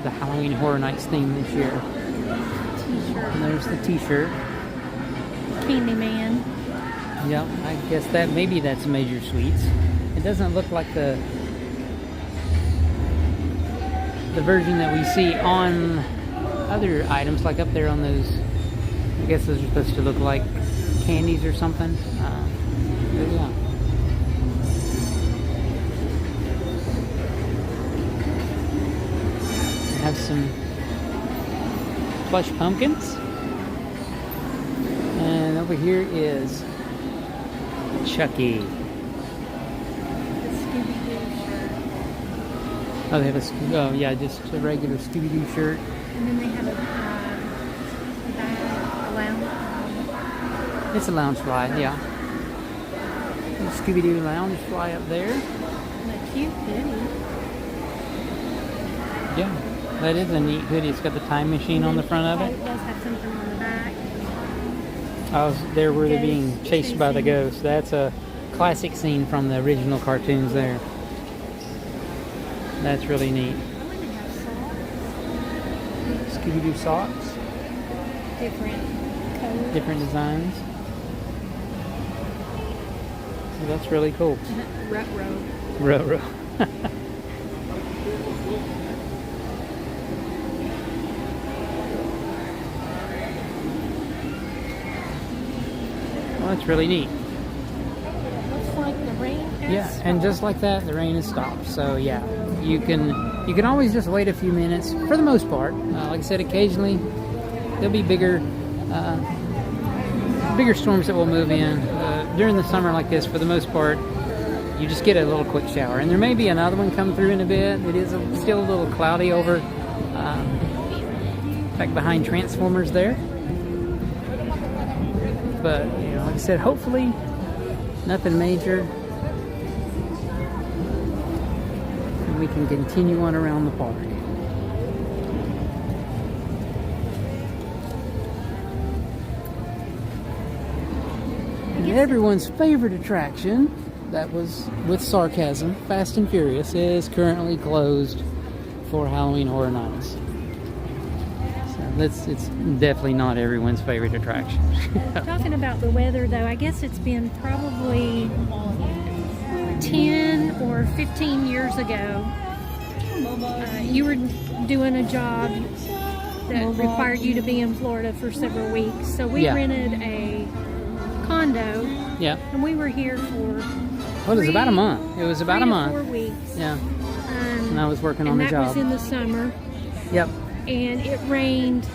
Halloween Horror Nights theme this year. And there's the t-shirt. Candyman. Yep, I guess maybe that's Major Sweets. It doesn't look like the version that we see on other items, like up there on those. I guess those are supposed to look like candies or something. But yeah. We have some plush pumpkins. And over here is Chucky. Oh, they have a, oh yeah, just a regular Scooby-Doo shirt. And then they have a lounge. It's a lounge fly, yeah. Scooby-Doo lounge fly up there. And a cute hoodie. Yeah, that is a neat hoodie. It's got the time machine on the front of it. It does have something on the back. I was there where they're being chased by the ghost. That's a classic scene from the original cartoons there. That's really neat. Scooby-Doo socks. Different colors. Different designs. So that's really cool. Ruh-roh. Ruh-roh. Well, that's really neat. Looks like the rain has Yeah, stopped. and just like that, the rain has stopped. So yeah, you can always just wait a few minutes for the most part. Like I said, occasionally there'll be bigger storms that will move in during the summer like this. For the most part, you just get a little quick shower, and there may be another one come through in a bit. It is still a little cloudy over back behind Transformers there. But you know, like I said, hopefully nothing major, and we can continue on around the park. And everyone's favorite attraction, that was with sarcasm, Fast and Furious, is currently closed for Halloween Horror Nights. It's definitely not everyone's favorite attraction. Talking about the weather, though, I guess it's been probably 10 or 15 years ago. You were doing a job that required you to be in Florida for several weeks. So we rented a condo. Yeah. And we were here for Well, it was about a month. It was about a month. 4 weeks. Yeah. And I was working on the And job. that was in the summer. Yep. And it rained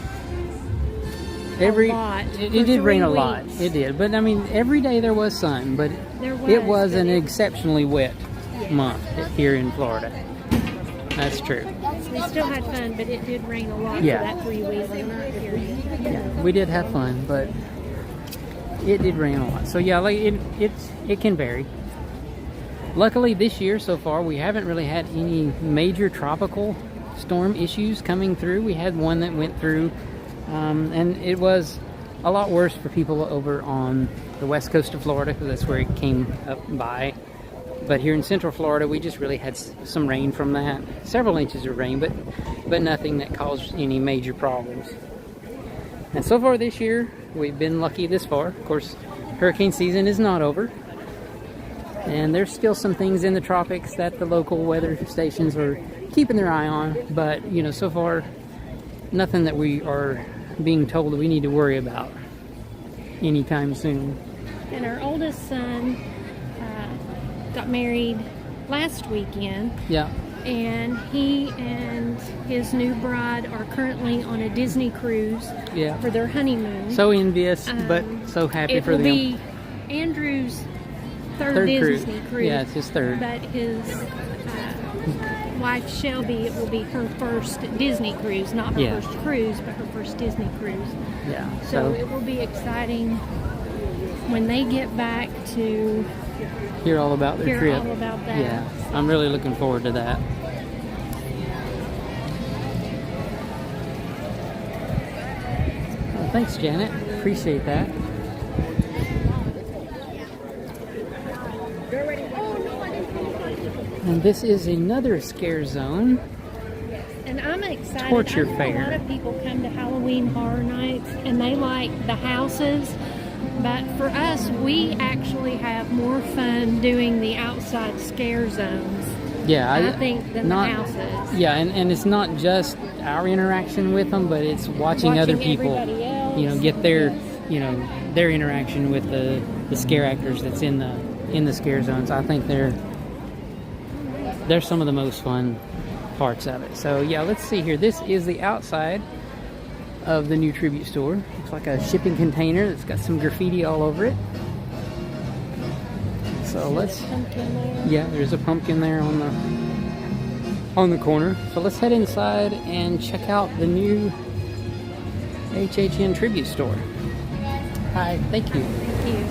a lot. It for did rain 3 a lot. weeks. It did. But I mean, every day there was sun, but There it was but an it- exceptionally wet month here in Florida. That's true. We still had fun, but it did rain a lot Yeah. for that 3 week period. Yeah, we did have fun, but it did rain a lot. So yeah, like it can vary. Luckily this year so far we haven't really had any major tropical storm issues coming through. We had one that went through, and it was a lot worse for people over on the west coast of Florida, because that's where it came up by. But here in Central Florida, we just really had some rain from that. Several inches of rain, but nothing that caused any major problems. And so far this year, we've been lucky this far. Of course, hurricane season is not over. And there's still some things in the tropics that the local weather stations are keeping their eye on. But, you know, so far, nothing that we are being told that we need to worry about anytime soon. And our oldest son got married last weekend. Yeah. And he and his new bride are currently on a Disney cruise Yeah. for their honeymoon. So envious, but so happy It for will them. be Andrew's third Third Disney cruise. Yeah, it's his third. But his wife Shelby, it will be her first Disney cruise, not her first cruise, but her first Disney cruise. Yeah. So it will be exciting when they get back to hear all about their hear trip. all about that. Yeah, I'm really looking forward to that. Well, thanks, Janet. Appreciate that. And this is another scare zone. And I'm excited. Torture I know fair. A lot of people come to Halloween Horror Nights and they like the houses. But for us, we actually have more fun doing the outside scare zones. Yeah, I think, than not, the houses. Yeah, and it's not just our interaction with them, but it's watching other people, everybody else. get their, their interaction with the scare actors that's in the scare zones. I think they're some of the most fun parts of it. So yeah, let's see here. This is the outside of the new tribute store. Looks like a shipping container that's got some graffiti all over it. So let's, yeah, there's a pumpkin there on the corner. So let's head inside and check out the new HHN tribute store. Hi, thank you. Thank you.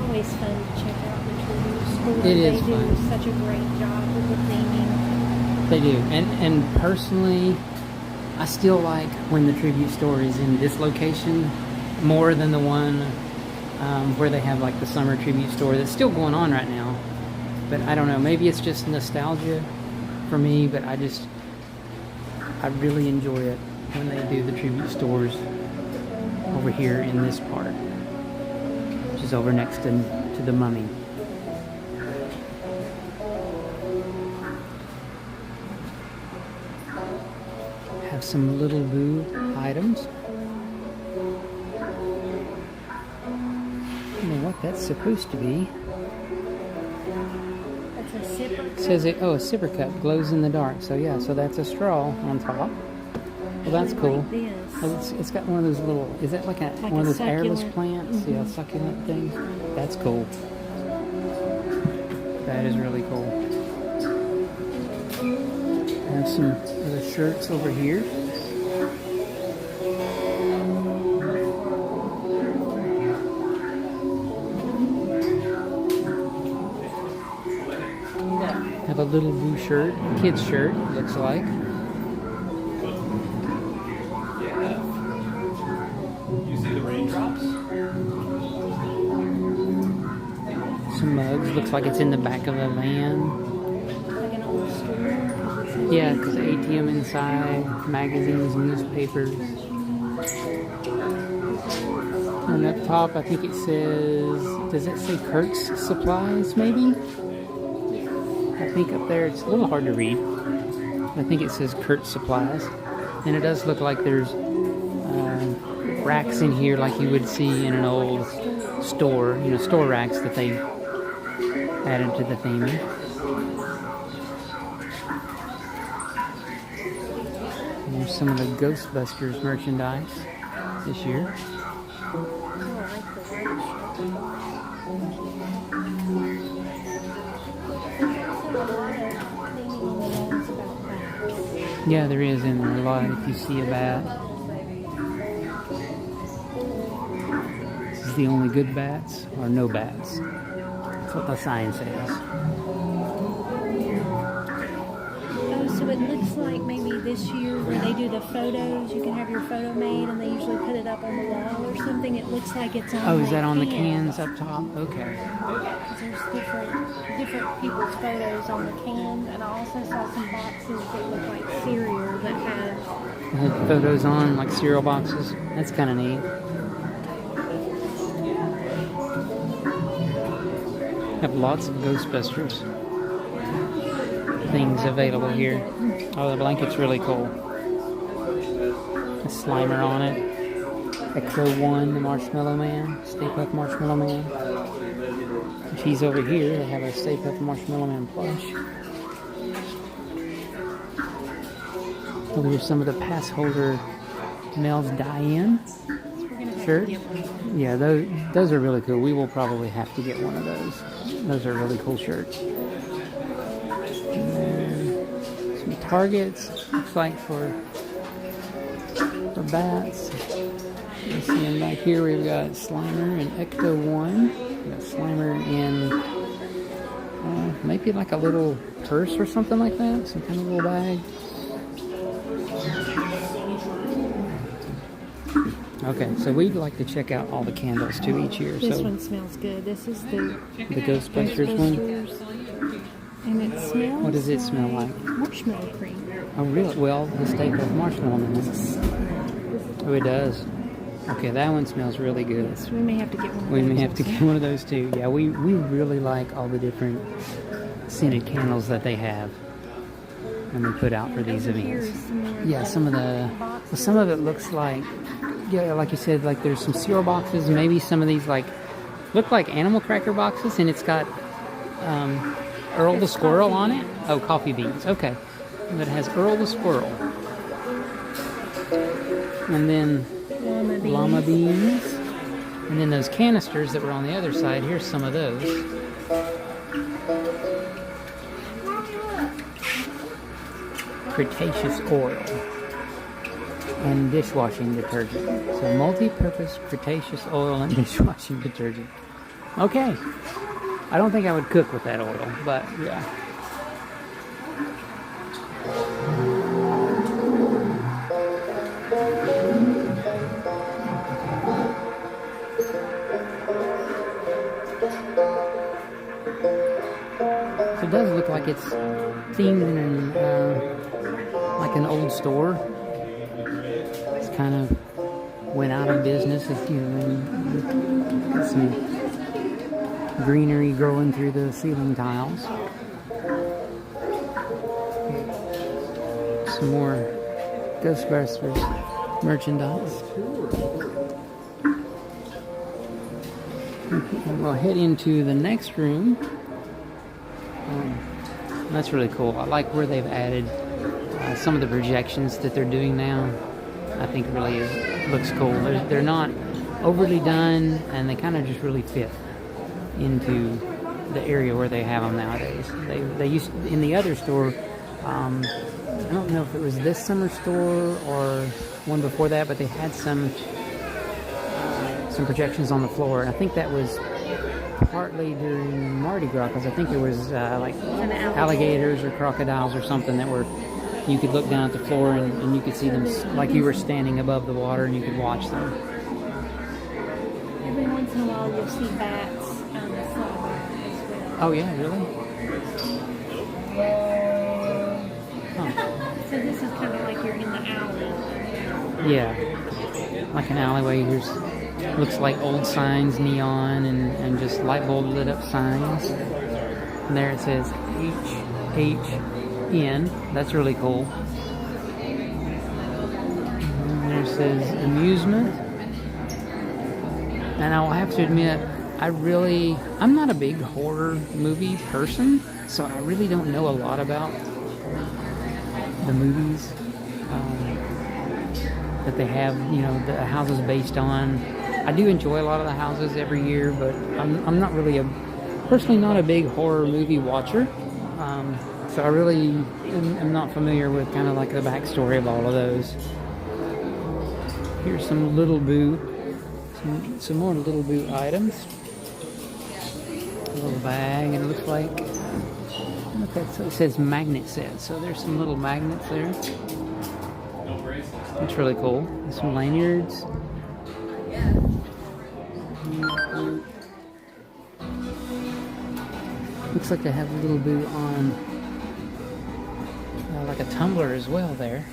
Always fun to check out the tribute store. It is They fun. do such a great job with the theming. They do. And personally, I still like when the tribute store is in this location more than the one where they have like the summer tribute store that's still going on right now. But I don't know, maybe it's just nostalgia for me, but I really enjoy it when they do the tribute stores over here in this part, which is over next to the Mummy. Have some little boo items. I don't know what that's supposed to be. That's a sipper. It says it, a sipper cup glows in the dark. So yeah, so that's a straw on top. Well, that's cool. Like this. Oh, it's got one of those little, is that like one a of those airless succulent. plants? Yeah, succulent things. That's cool. That is really cool. I have some other shirts over here. Have a little blue shirt, kid's shirt, looks like. You see the raindrops? Some mugs, looks like it's in the back of a van. Like an old store. Yeah, because ATM inside, magazines, newspapers. And up top, I think it says, does it say Kurt's Supplies, maybe? I think up there, it's a little hard to read. I think it says Kurt's Supplies. And it does look like there's racks in here like you would see in an old store, store racks that they added to the theming. And there's some of the Ghostbusters merchandise this year. Yeah, there is in there a lot if you see a bat. This is the only good bats or no bats. That's what the sign says. Oh, so it looks like maybe this year where they do the photos, you can have your photo made and they usually put it up on the wall or something. It looks like it's on Oh, is that on the cans up top? Okay. There's different people's photos on the cans, and I also saw some boxes that look like cereal that have Photos on, like cereal boxes. That's kind of neat. Have lots of Ghostbusters things available here. Oh, the blanket's really cool. A Slimer on it. Ecto 1, the Marshmallow Man. Stay Puft Marshmallow Man. If he's over here, they have a Stay Puft Marshmallow Man plush. Oh, there's some of the Passholder Mel's Die-In shirts. Yeah, those are really cool. We will probably have to get one of those. Those are really cool shirts. And then some targets, looks like for bats. You see them back here. We've got Slimer and Ecto 1. We've got Slimer in maybe like a little purse or something like that. Some kind of little bag. Okay, so we'd like to check out all the candles too each year. This So one smells good. This is the Ghostbusters one. And it smells. What does it smell like? Marshmallow cream. Oh, really? Well, the Stay Puft Marshmallow Man. Oh, it does. Okay, that one smells really good. So we may have to get one of We those. may have to get one of those too. Yeah, we really like all the different scented candles that they have and they put out for these events. Yeah, some of it looks like, yeah, like you said, like there's some cereal boxes. Maybe some of these like look like animal cracker boxes, and it's got Earl the Squirrel on it. Oh, coffee beans. Okay, but it has Earl the Squirrel, and then llama beans, and then those canisters that were on the other side. Here's some of those. Cretaceous oil and dishwashing detergent. So multi-purpose Cretaceous oil and dishwashing detergent. Okay. I don't think I would cook with that oil, but yeah. So it does look like it's themed in like an old store. It's kind of went out of business. If you got some greenery growing through the ceiling tiles. Some more Ghostbusters merchandise. And we'll head into the next room. That's really cool. I like where they've added some of the projections that they're doing now. I think it really looks cool. They're not overly done, and they kind of just really fit into the area where they have them nowadays. They used in the other store. I don't know if it was this summer store or one before that, but they had some projections on the floor. And I think that was partly during Mardi Gras, because I think there was like alligators or crocodiles or something that were, you could look down at the floor and you could see them like you were standing above the water and you could watch them. Every once in a while you'll see bats on the floor as well. Oh yeah, really? Huh. So this is kind of like you're in the alley. Yeah, like an alleyway. Here's looks like old signs, neon, and just light bulb lit up signs. And there it says HHN. That's really cool. And there it says amusement. And I will have to admit, I'm not a big horror movie person, so I really don't know a lot about the movies that they have, you know, the houses based on. I do enjoy a lot of the houses every year, but I'm not really personally not a big horror movie watcher. So I really am not familiar with kind of like the backstory of all of those. Here's some Little Boo, some more Little Boo items. A little bag, and it looks like, look, it says magnet set. So there's some little magnets there. That's really cool. And some lanyards. Looks like they have a Little Boo on like a tumbler as well there.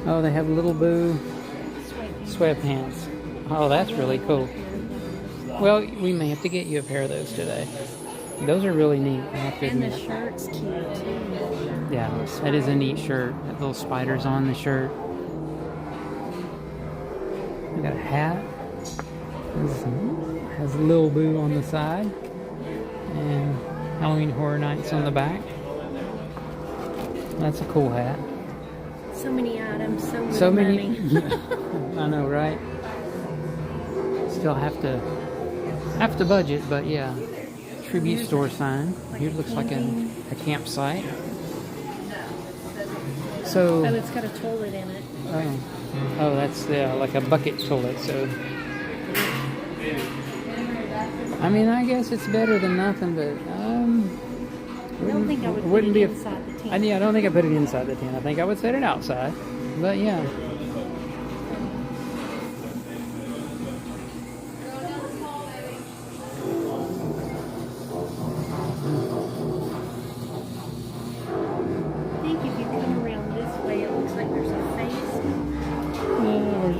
Oh, they have Little Boo sweatpants. Oh, that's really cool. Well, we may have to get you a pair of those today. Those are really neat, I have to admit. And the shirt's cute too. Yeah, that is a neat shirt. That little spiders on the shirt. We got a hat. Has Lil Boo on the side. And Halloween Horror Nights on the back. That's a cool hat. So many items, so many. I know, right? Still have to budget, but yeah. Tribute store sign. Here looks like a campsite. So. Oh, it's got a toilet in it. Oh, that's like a bucket toilet. So. I mean, I guess it's better than nothing, but I don't think I would put it inside the tent. I don't think I put it inside the tent. I think I would set it outside. But yeah.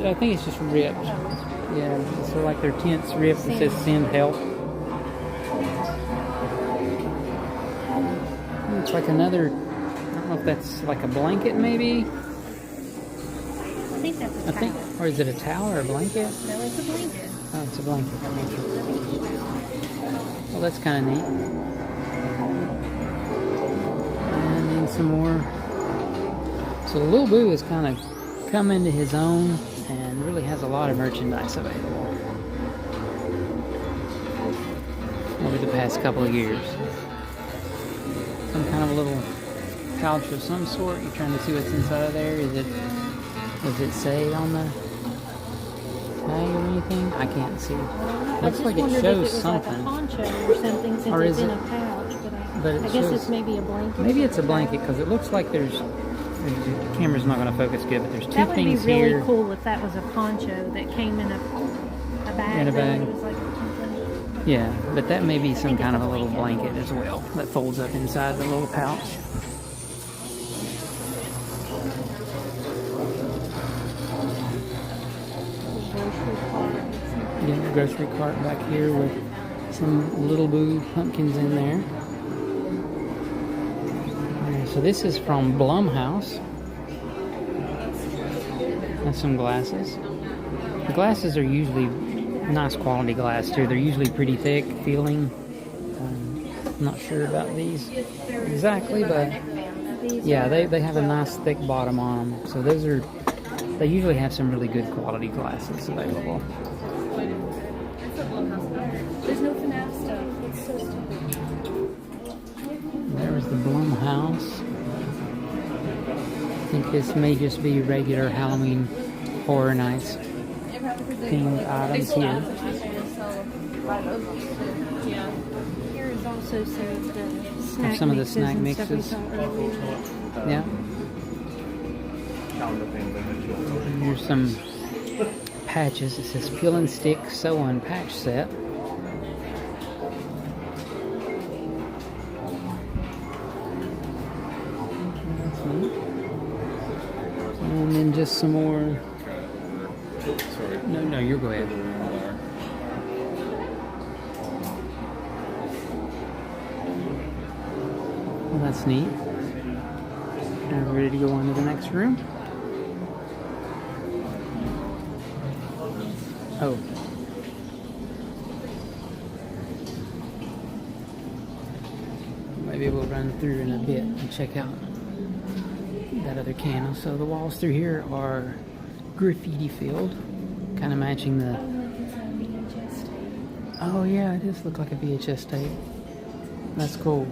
I think it's just ripped. Yeah, so like their tent's ripped. It says send help. It's like another, I don't know if that's like a blanket maybe. I think that's a towel. Or is it a towel or a blanket? No, it's a blanket. Oh, it's a blanket. Well, that's kind of neat. And then some more. So Lil Boo has kind of come into his own and really has a lot of merchandise available over the past couple of years. Some kind of a little pouch of some sort. You're trying to see what's inside of there. Does it say on the tag or anything? I can't see. Looks like it shows something. Like a poncho or something since Or it's is in it? a pouch, But it I guess shows- it's maybe a blanket. Maybe it's a blanket because it looks like the camera's not going to focus good, but there's two That would be things really here. cool if that was a poncho that came in a bag. In a though, bag. It was like something. Yeah, but that may be some kind of a little blanket as well that folds up inside the little pouch. Yeah, the grocery cart back here with some Little Boo pumpkins in there. Alright, so this is from Blumhouse. That's some glasses. The glasses are usually nice quality glass too. They're usually pretty thick feeling. I'm not sure about these exactly, but yeah, they have a nice thick bottom on them. So those are, they usually have some really good quality glasses available. There's no FNAF stuff. It's so stupid. There's the Blumhouse. I think this may just be regular Halloween Horror Nights themed items here. Here is also served the snack Some of the mixes snack and stuff we mixes. saw earlier. Yeah. Here's some patches. It says Peel and Stick Sew On Patch Set. That's neat. And then just some more. No, you go ahead. Well, that's neat. Now we're ready to go on to the next room. Oh. Maybe we'll run through in a bit and check out that other canal. So the walls through here are graffiti filled, kind of matching the... Oh yeah, it does look like a VHS tape. That's cool.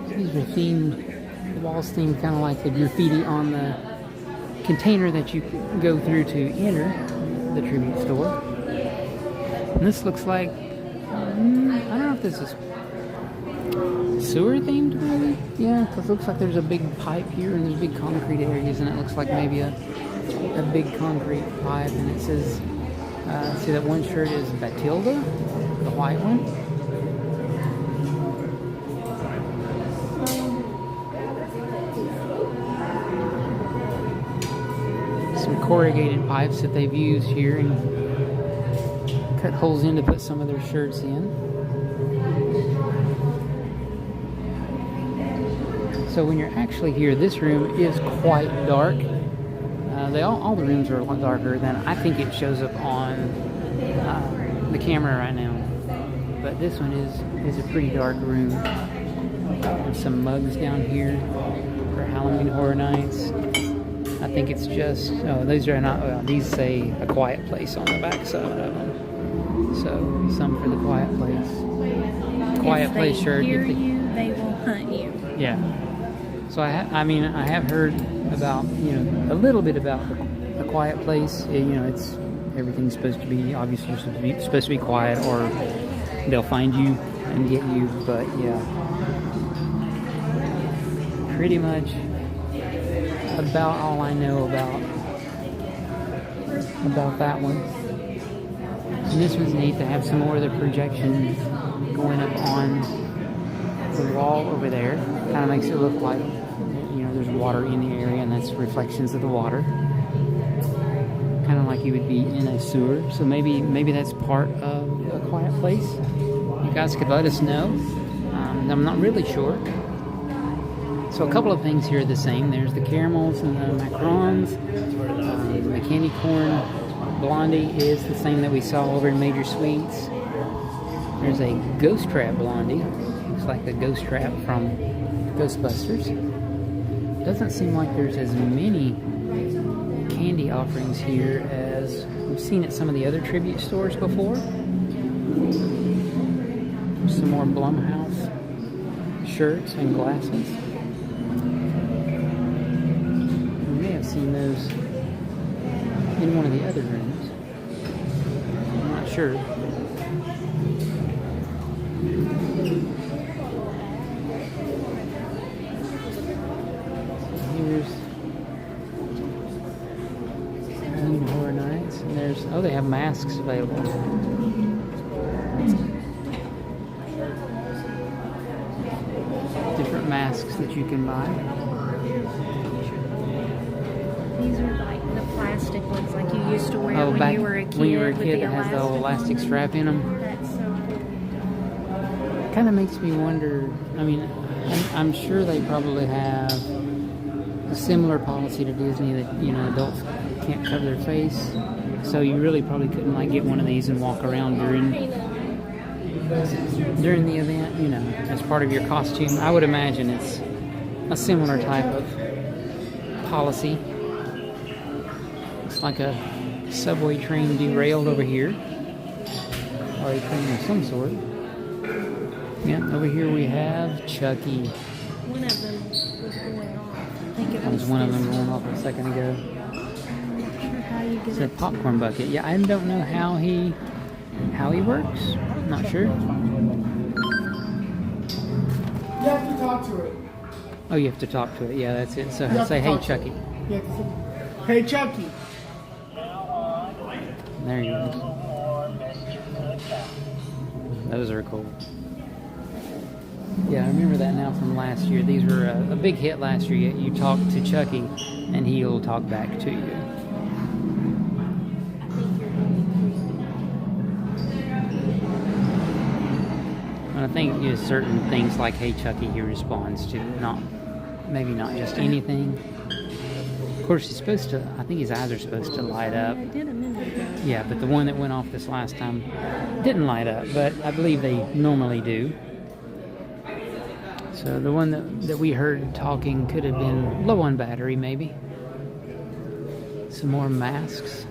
These are themed, the walls themed kind of like the graffiti on the container that you go through to enter the tribute store. And this looks like, I don't know if this is sewer themed maybe? Yeah, because it looks like there's a big pipe here and there's big concrete areas and it looks like maybe a big concrete pipe, and it says, see that one shirt is Batilda, the white one. Some corrugated pipes that they've used here and cut holes in to put some of their shirts in. So when you're actually here, this room is quite dark. All the rooms are a lot darker than I think it shows up on the camera right now. But this one is a pretty dark room. There's some mugs down here for Halloween Horror Nights. I think it's just, oh, these are not, well, these say A Quiet Place on the back side of them. So some for the Quiet Place. Quiet Place shirt. If they hear you, they will hunt you. Yeah. So I have heard about, a little bit about the Quiet Place. It's everything's supposed to be, obviously supposed to be quiet, or they'll find you and get you. But yeah, pretty much about all I know about that one. And this one's neat to have some more of the projection going up on the wall over there. Kind of makes it look like, there's water in the area, and that's reflections of the water. kind of like you would be in a sewer. So maybe that's part of A Quiet Place. You guys could let us know. I'm not really sure. So a couple of things here are the same. There's the caramels and the macarons. The candy corn blondie is the same that we saw over in Major Sweets. There's a ghost trap blondie. Looks like the ghost trap from Ghostbusters. Doesn't seem like there's as many candy offerings here as we've seen at some of the other tribute stores before. Some more Blumhouse shirts and glasses. We may have seen those in one of the other rooms. I'm not sure. Here's Halloween Horror Nights, and there's they have masks available. Different masks that you can buy. These are like the plastic ones, like you used to wear Back you were a kid. when you were a with kid, the that has the old elastic strap in them. That's so cool. Kind of makes me wonder. I mean, I'm sure they probably have a similar policy to Disney that adults can't cover their face, so you really probably couldn't like get one of these and walk around during the event, as part of your costume. I would imagine it's a similar type of policy. Looks like a subway train derailed over here, or a train of some sort. Yeah, over here we have Chucky. One of them was going off. I think it That was one of them going off a second ago. I'm not sure how you get It's a it. popcorn bucket. Yeah, I don't know how he works. I'm not sure. You have to talk to it. Oh, you have to talk to it. Yeah, that's it. So You have say, to "Hey, talk to Chucky." it. You have to say, "Hey, Chucky." There you go. Those are cool. Yeah, I remember that now from last year. These were a big hit last year. You talk to Chucky, and he'll talk back to you. And I think certain things like "Hey, Chucky," he responds to. Maybe not just anything. Of course, he's supposed to. I think his eyes are supposed to light up. I did a minute ago. Yeah, but the one that went off this last time didn't light up, but I believe they normally do. So the one that we heard talking could have been low on battery, maybe. Some more masks.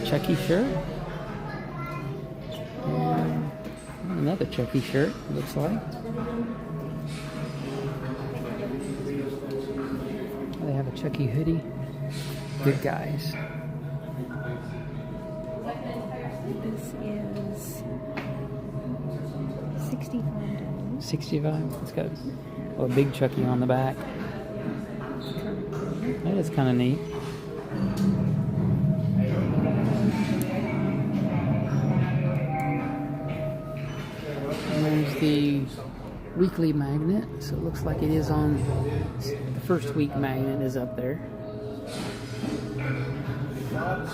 Chucky shirt. And another Chucky shirt, looks like. They have a Chucky hoodie. Good guys. This is $65. 65. It's got a big Chucky on the back. That is kind of neat. And there's the weekly magnet. So it looks like it is on the first week magnet is up there.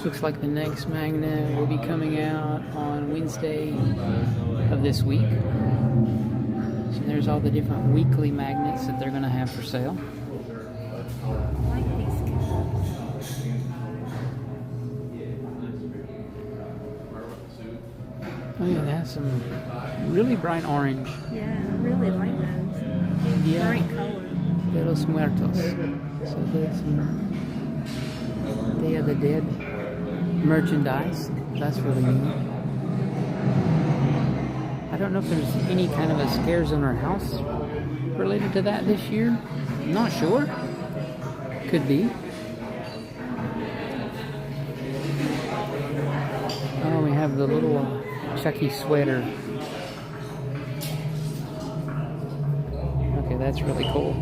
Looks like the next magnet will be coming out on Wednesday of this week. So there's all the different weekly magnets that they're going to have for sale. I like these colors. Oh yeah, they have some really bright orange. Yeah, I really like those. Yeah. Bright color. De los Muertos. So there's some Day of the Dead merchandise. That's really neat. I don't know if there's any kind of a Scares in Our House related to that this year. I'm not sure. Could be. Oh, we have the little Chucky sweater. Okay, that's really cool.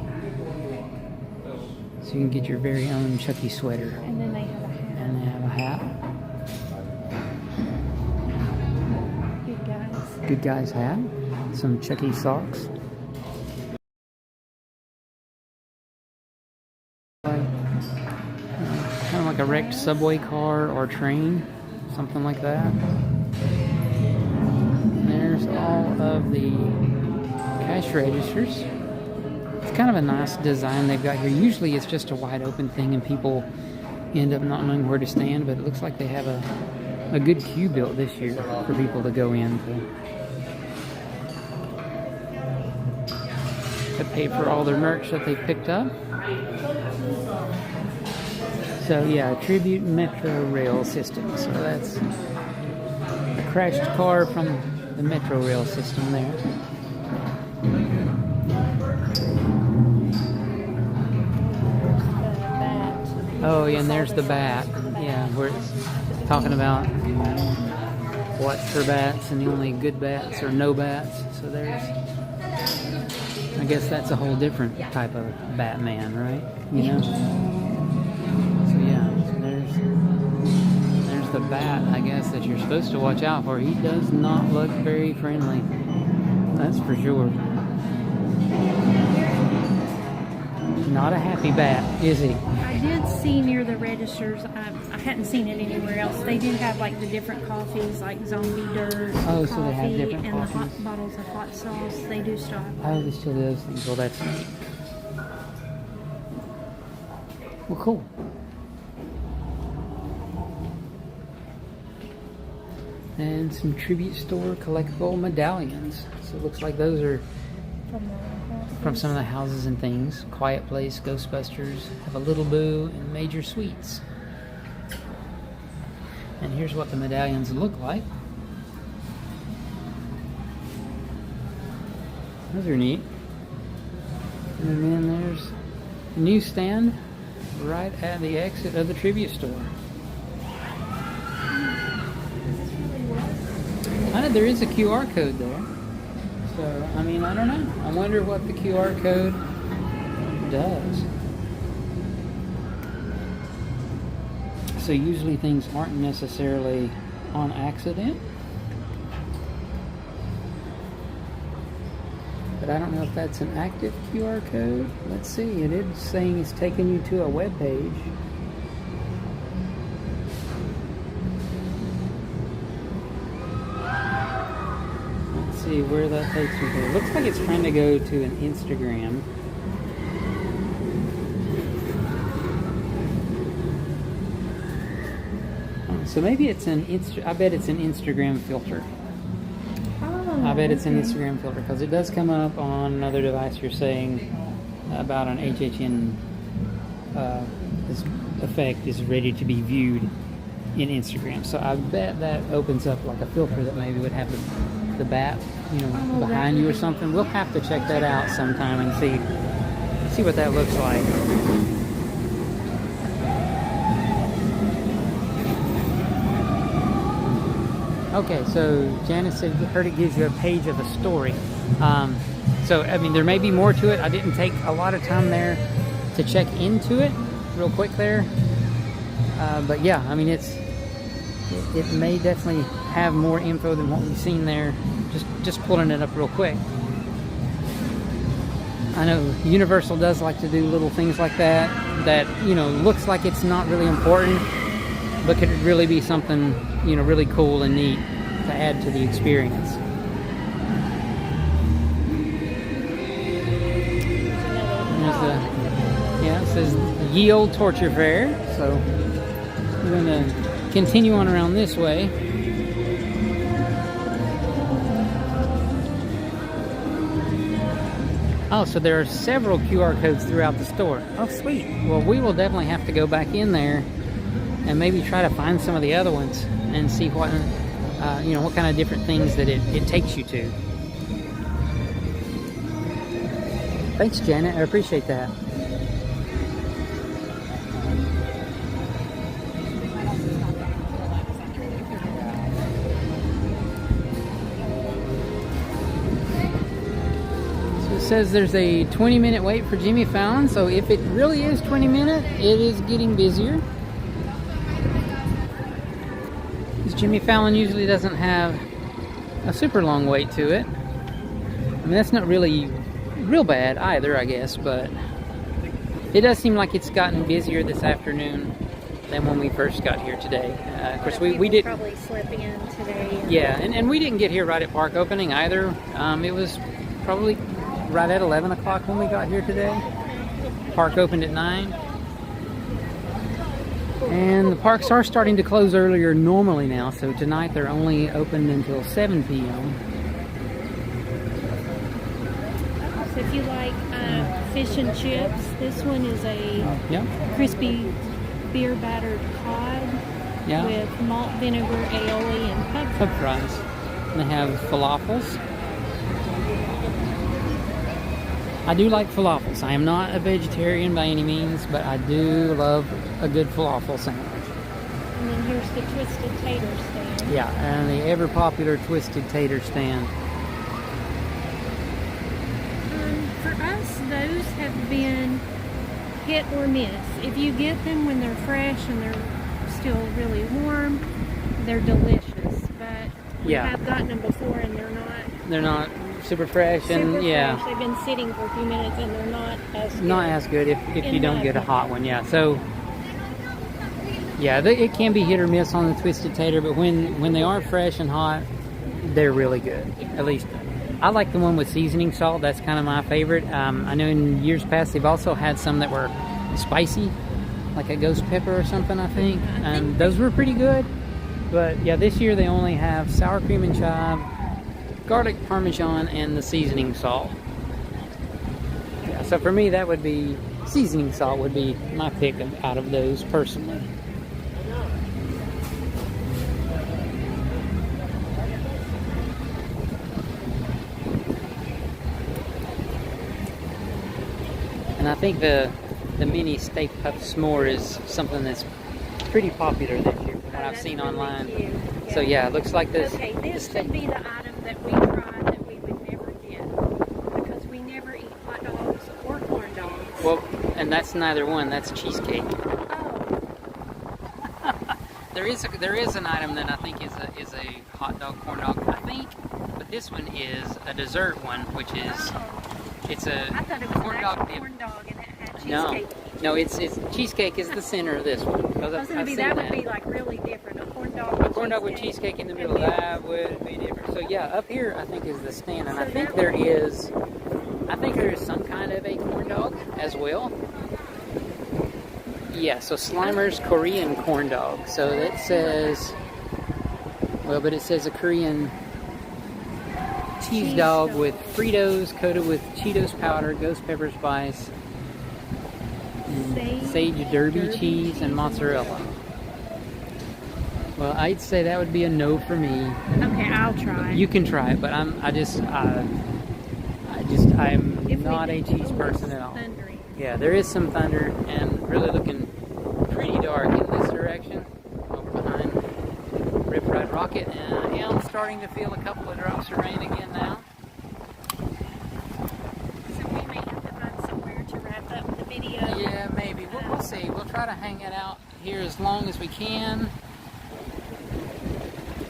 So you can get your very own Chucky sweater. And then they have a hat. And they have a hat. Good guys. Good guy's hat. Some Chucky socks. wrecked subway car or train, something like that. And there's all of the cash registers. It's kind of a nice design they've got here. Usually it's just a wide open thing and people end up not knowing where to stand, but it looks like they have a good queue built this year for people to go in to pay for all their merch that they picked up. So yeah, Tribute Metro Rail System. So that's a crashed car from the Metro Rail system there. Oh yeah, and there's the bat. Yeah, where it's talking about what's for bats and the only good bats or no bats. So there's, I guess that's a whole different type of Batman, right? You know? So yeah, so there's the bat, I guess, that you're supposed to watch out for. He does not look very friendly. That's for sure. Not a happy bat, is he? I did see near the registers, I hadn't seen it anywhere else, they do have like the different coffees, like Zombie Dirt Oh, coffee, so they have different and coffees. the hot bottles of hot sauce. They do still have that. Oh, they still do those things. Well, that's neat. Well, cool. And some tribute store collectible medallions. So it looks like those are from some of the houses and things. Quiet Place, Ghostbusters, Have a Little Boo, and Major Sweets. And here's what the medallions look like. Those are neat. And then there's a newsstand right at the exit of the tribute store. I know there is a QR code there. So, I mean, I don't know. I wonder what the QR code does. So usually things aren't necessarily on accident. But I don't know if that's an active QR code. Let's see. It is saying it's taking you to a web page. See where that takes me to. It looks like it's trying to go to an Instagram. So maybe it's an I bet it's an Instagram filter. Oh, I bet it's an Instagram filter because it does come up on another device. You're saying about an HHN this effect is ready to be viewed in Instagram. So I bet that opens up like a filter that maybe would have the bat, you know, behind you or something. We'll have to check that out sometime and see what that looks like. Okay, so Janice said heard it gives you a page of a story. So I mean, there may be more to it. I didn't take a lot of time there to check into it real quick there, but yeah, I mean it may definitely have more info than what we've seen there. Just pulling it up real quick. I know Universal does like to do little things like that, you know, looks like it's not really important, but could really be something, you know, really cool and neat to add to the experience. It says Ye Old Torture Fair, so we're going to continue on around this way. Oh, so there are several QR codes throughout the store. Oh, sweet. Well, we will definitely have to go back in there and maybe try to find some of the other ones and see what, you know, what kind of different things that it takes you to. Thanks, Janet. I appreciate that. Says there's a 20-minute wait for Jimmy Fallon, so if it really is 20 minutes, it is getting busier. Because Jimmy Fallon usually doesn't have a super long wait to it. I mean, that's not really real bad either, I guess, but it does seem like it's gotten busier this afternoon. than when we first got here today. Of course, we People did. probably slept in today. Yeah, and we didn't get here right at park opening either. It was probably right at 11 o'clock when we got here today. Park opened at 9. And the parks are starting to close earlier normally now, so tonight they're only open until 7 p.m. So if you like fish and chips, this one is a Yeah, crispy beer battered cod yeah. with malt vinegar, aioli, and pub Pub fries. fries. And they have falafels. I do like falafels. I am not a vegetarian by any means, but I do love a good falafel sandwich. And then here's the twisted tater stand. Yeah, and the ever popular twisted tater stand. For us, those have been hit or miss. If you get them when they're fresh and they're still really warm, they're delicious. But we Yeah. have gotten them before and They're not super fresh, and super yeah, fresh. They've been sitting for a few minutes and they're not as good. not as good if In you don't my get a opinion. hot one. Yeah, so yeah, it can be hit or miss on the twisted tater, but when they are fresh and hot, they're really good. At least I like the one with seasoning salt. That's kind of my favorite. I know in years past they've also had some that were spicy, like a ghost pepper or something, I think. And those were pretty good. But yeah, this year they only have sour cream and chive, garlic parmesan, and the seasoning salt. Yeah, so for me that would be seasoning salt would be my pick out of those personally. And I think the mini steak puff s'more is something that's pretty popular this year from what I've seen online. So yeah, it looks like this. Okay, this would be the item that we tried that we would never get because we never eat hot dogs or corn dogs. Well, and that's neither one. That's cheesecake. Oh, There is an item that I think is a hot dog, corn dog, I think, but this one is a dessert one, which is it's a I thought it was corn an dog actual dip. corn dog and it had No, cheesecake. no, it's cheesecake is the center of this one. I was gonna be, that would be like really different. A corn dog. A corn dog with cheesecake in the middle. That would be different. So yeah, up here I think is the stand, and I think there is some kind of a corn dog as well. Yeah, so Slimer's Korean corn dog. So that says, well, but it says a Korean cheese dog with Fritos coated with Cheetos powder, ghost pepper spice, sage derby cheese, and mozzarella. Well, I'd say that would be a no for me. Okay, I'll try. You can try it, but I'm not a cheese person at all. Thundering. Yeah, there is some thunder and really looking pretty dark in this direction over behind Rip Ride Rocket, and I am starting to feel a couple of drops of rain again now. So we may have to find somewhere to wrap up the video. Yeah, maybe. We'll see. We'll try to hang it out here as long as we can.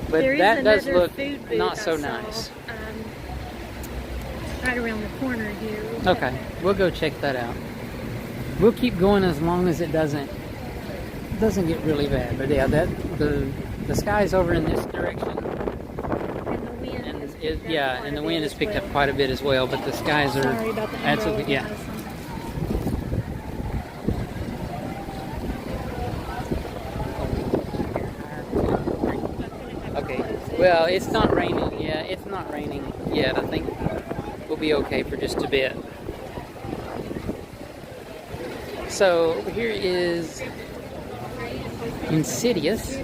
But There is that does another look food booth not so I saw, nice. Right around the corner here. Okay, we'll go check that out. We'll keep going as long as it doesn't get really bad. But yeah, the sky's over in this direction, And the wind. and has picked up yeah, quite and a the wind bit has as picked well. up quite a bit as well. But the skies are Sorry about the absolutely umbrella, yeah. guys. Okay. Well, it's not raining. Yeah, it's not raining yet. I think we'll be okay for just a bit. So over here is Insidious.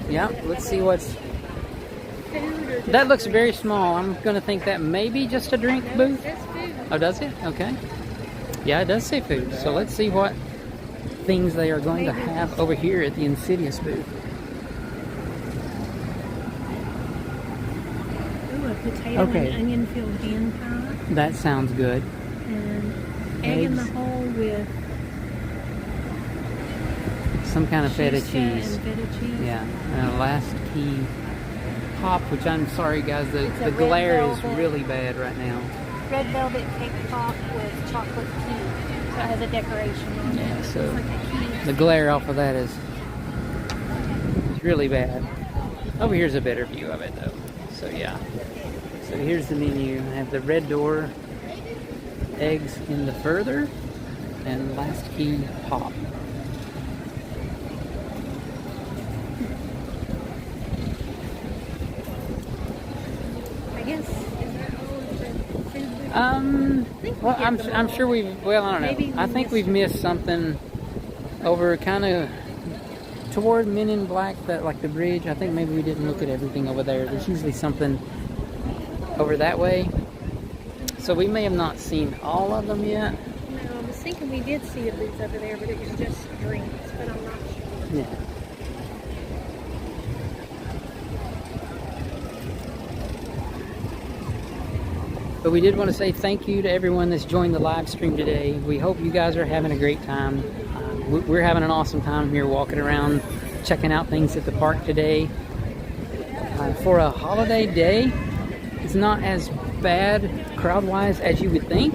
Yeah, let's see what's. That looks very small. I'm going to think that may be just a drink booth. Oh, does it? Okay. Yeah, it does say food. So let's see what things they are going to have over here at the Insidious booth. Ooh, a potato Okay. and onion filled hand pie. That sounds good. And egg in the Eggs. hole with Some kind of feta shish cheese. and feta cheese. Yeah, and a last key pop, which I'm sorry guys, It's the a red glare is velvet. really bad right now. Red velvet cake pop with chocolate key. So it has a decoration on it. Yeah, so It's like a key. the glare off of that is is really bad. Over here's a better view of it though. So yeah. So here's the menu. I have the red door, eggs in the further, and last key pop. I guess, is that all of the food? Well, I'm sure we've, well, I don't know. I think we've missed something over kind of toward Men in Black, that like the bridge. I think maybe we didn't look at everything over there. There's usually something over that way. So we may have not seen all of them yet. No, I was thinking we did see a booth over there, but it was just drinks, but I'm not sure. Yeah. But we did want to say thank you to everyone that's joined the live stream today. We hope you guys are having a great time. We're having an awesome time here walking around, checking out things at the park today. For a holiday day, it's not as bad crowd-wise as you would think.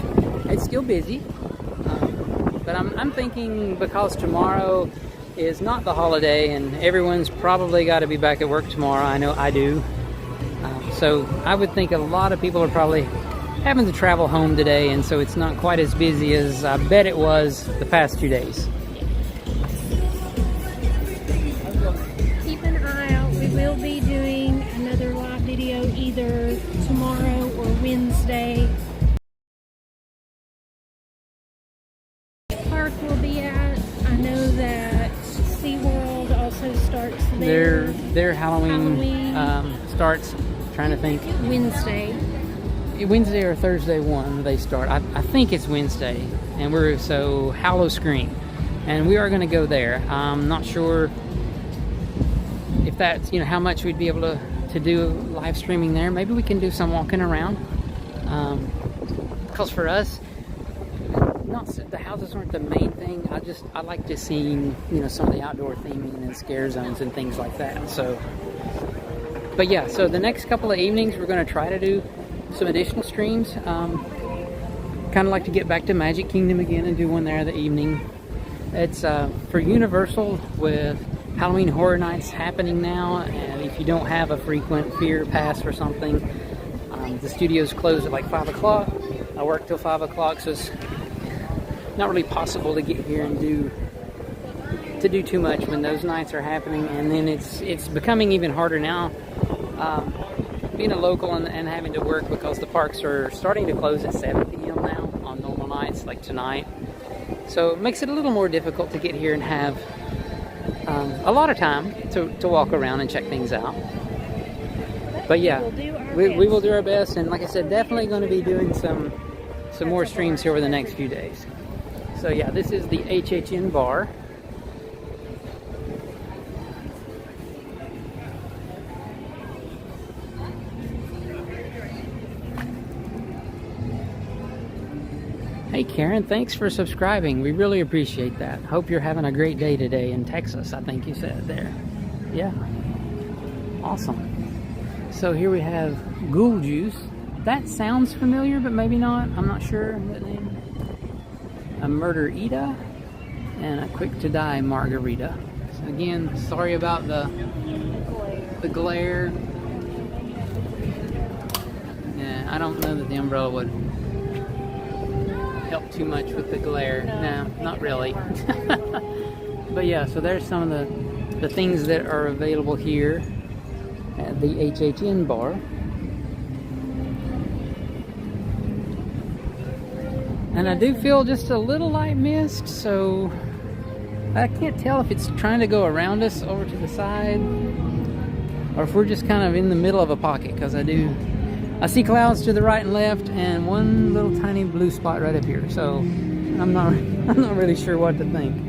It's still busy. But I'm thinking because tomorrow is not the holiday and everyone's probably got to be back at work tomorrow. I know I do. So I would think a lot of people are probably having to travel home today, and so it's not quite as busy as I bet it was the past 2 days. Keep an eye out. We will be doing another live video either tomorrow or Wednesday. Park will be at. I know that SeaWorld also starts there. Their Halloween starts, trying to think. Wednesday or Thursday one they start. I think it's Wednesday, and we're so Hallow Scream, and we are going to go there. I'm not sure if that's, you know, how much we'd be able to do live streaming there. Maybe we can do some walking around, because for us, not the houses aren't the main thing. I like just seeing, you know, some of the outdoor theming and scare zones and things like that. So, but yeah, so the next couple of evenings we're going to try to do some additional streams. Kind of like to get back to Magic Kingdom again and do one there the evening. It's for Universal with Halloween Horror Nights happening now, and if you don't have a frequent fear pass or something, the studios close at like 5 o'clock. I work till 5 o'clock, so it's not really possible to get here and do too much when those nights are happening. And then it's becoming even harder now, being a local and having to work, because the parks are starting to close at 7 p.m. now on normal nights, like tonight. So it makes it a little more difficult to get here and have a lot of time to walk around and check things out. But yeah, we will do our best, and like I said, definitely going to be doing some more streams here over the next few days. So yeah, this is the HHN bar. Hey Karen, thanks for subscribing. We really appreciate that. Hope you're having a great day today in Texas, I think you said there. Yeah. Awesome. So here we have Ghoul Juice. That sounds familiar, but maybe not. I'm not sure that name. A Murder Ida and a Quick to Die Margarita. So again, sorry about the glare. Yeah, I don't know that the umbrella would help too much with the glare. No, not really. But yeah, so there's some of the things that are available here at the HHN bar. And I do feel just a little light mist, so I can't tell if it's trying to go around us over to the side or if we're just kind of in the middle of a pocket, because I see clouds to the right and left and one little tiny blue spot right up here. So I'm not really sure what to think.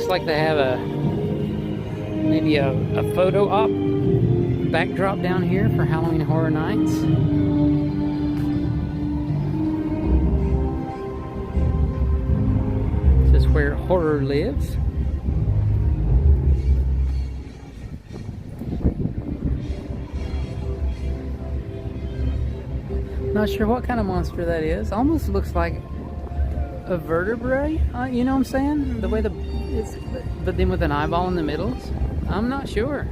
Like they have maybe a photo op backdrop down here for Halloween Horror Nights. This is where horror lives. Not sure what kind of monster that is. Almost looks like a vertebrae. You know what I'm saying? The way but then with an eyeball in the middle. I'm not sure.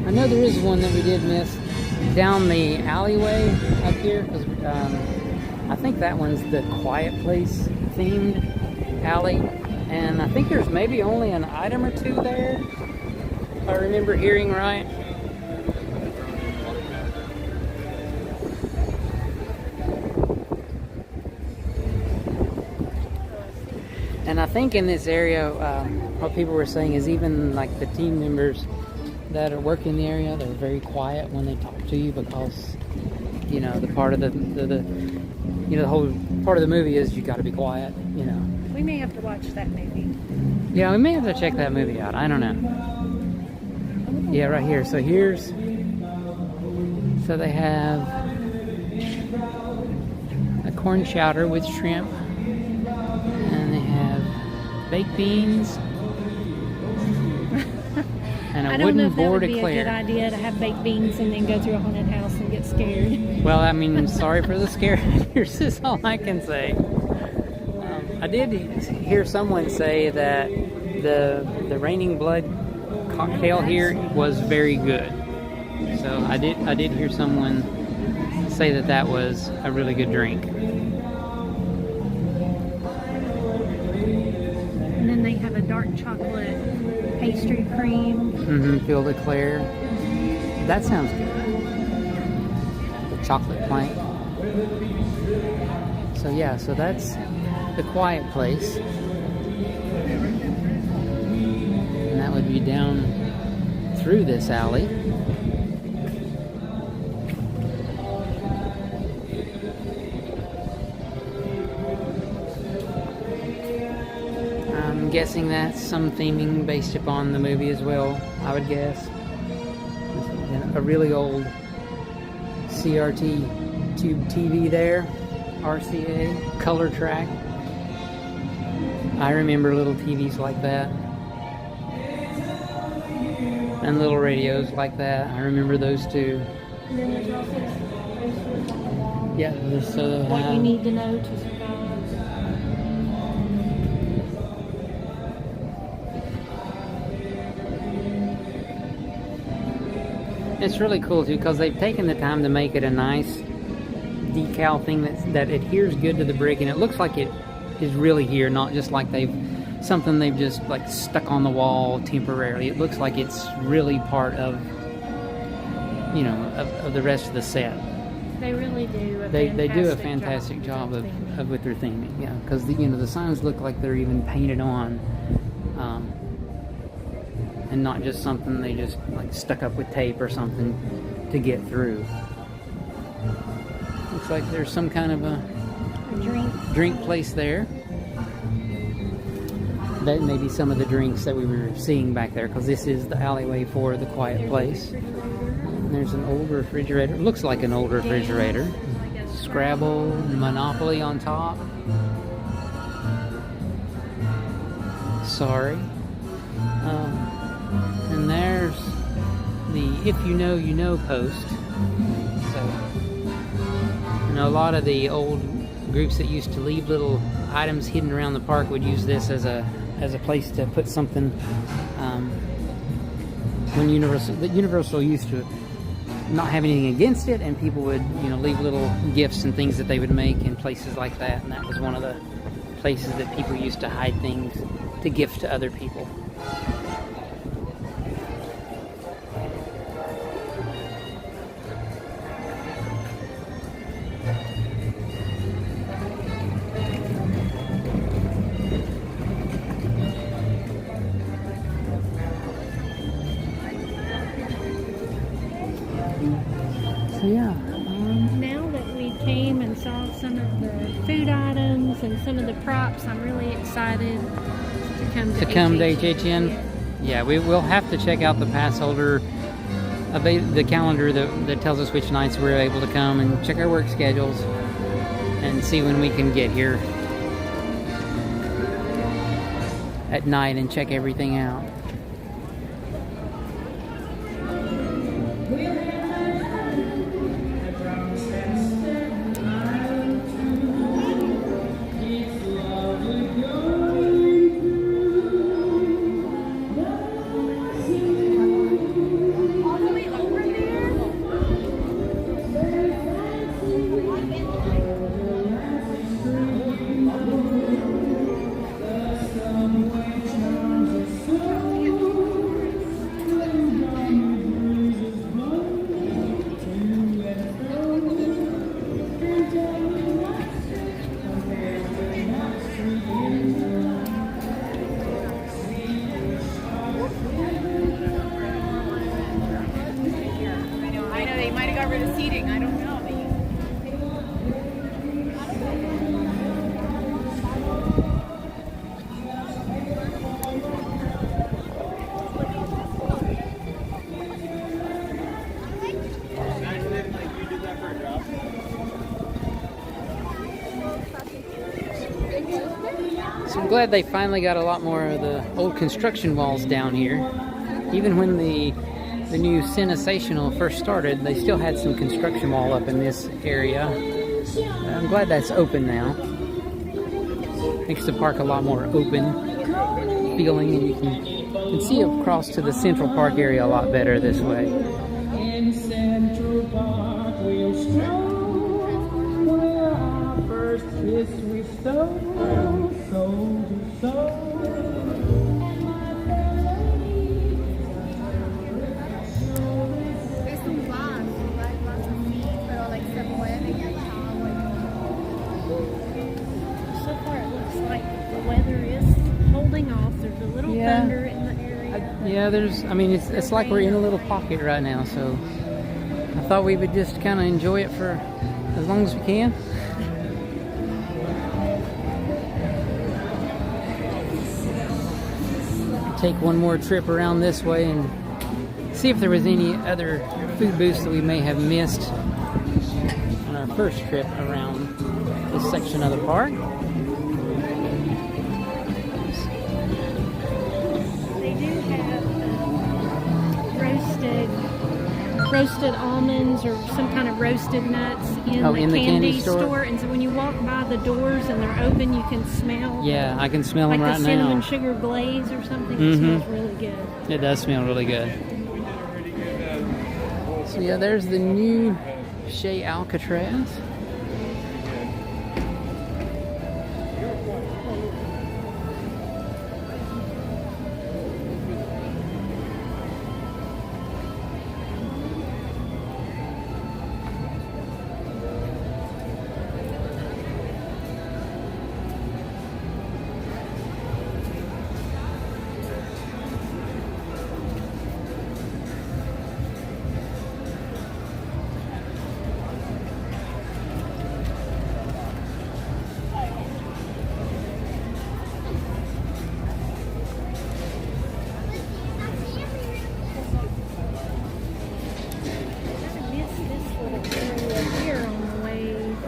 I know there is one that we did miss down the alleyway up here, because I think that one's the Quiet Place themed alley, and I think there's maybe only an item or two there, if I remember hearing right. And I think in this area, what people were saying is even like the team members that are working the area, they're very quiet when they talk to you, because you know the part of the whole part of the movie is you got to be quiet. You know. We may have to watch that movie. Yeah, we may have to check that movie out. I don't know. Yeah, right here. So they have a corn chowder with shrimp, and they have baked beans. And a I don't know wooden if that board would be eclair. a good idea to have baked beans and then go to a haunted house and get scared. Well, I mean, sorry for the scare. Here's just all I can say. I did hear someone say that the Raining Blood cocktail here was very good. So I did hear someone say that was a really good drink. And then they have a dark chocolate pastry cream. Filled eclair. That sounds good. The chocolate plank. So yeah, so that's the Quiet Place. And that would be down through this alley. I'm guessing that's some theming based upon the movie as well, I would guess. A really old CRT tube TV there, RCA, color track. I remember little TVs like that. And little radios like that. I remember those too. And then there's also posters on the wall. Yeah, so What you need to know to survive. It's really cool too, because they've taken the time to make it a nice decal thing that adheres good to the brick, and it looks like it is really here, not just like they've just like stuck on the wall temporarily. It looks like it's really part of, you know, of the rest of the set. They really do. They do a fantastic job of with their theming, yeah, because the signs look like they're even painted on. And not just something they just like stuck up with tape or something to get through. Looks like there's some kind of a drink place there. That may be some of the drinks that we were seeing back there, because this is the alleyway for the Quiet Place. And there's an old refrigerator. It looks like an old refrigerator. Scrabble, Monopoly on top. Sorry. And there's the "If you know, you know" post. So, you know, a lot of the old groups that used to leave little items hidden around the park would use this as a place to put something. When Universal used to not have anything against it, and people would, you know, leave little gifts and things that they would make in places like that, and that was one of the places that people used to hide things to gift to other people. and saw some of the food items and some of the props. I'm really excited to come to HHN. Yeah, we will have to check out the Passholder, the calendar that tells us which nights we're able to come, and check our work schedules and see when we can get here at night and check everything out. So I'm glad they finally got a lot more of the old construction walls down here. Even when the new Sensational first started, they still had some construction wall up in this area. I'm glad that's open now. Makes the park a lot more open feeling, and you can see across to the Central Park area a lot better this way. In Central Park we'll stroll, where our first kiss we stole, soul to soul. Thunder in the area. Yeah, I mean, it's like we're in a little pocket right now, so I thought we would just kind of enjoy it for as long as we can. Take one more trip around this way and see if there was any other food booths that we may have missed on our first trip around this section of the park. Roasted almonds or some kind of roasted nuts in the candy store. And so when you walk by the doors and they're open, you can smell. Yeah, I can smell them right now. Like the cinnamon sugar glaze or something. It smells really good. It does smell really good. So yeah, there's the new Chez Alcatraz.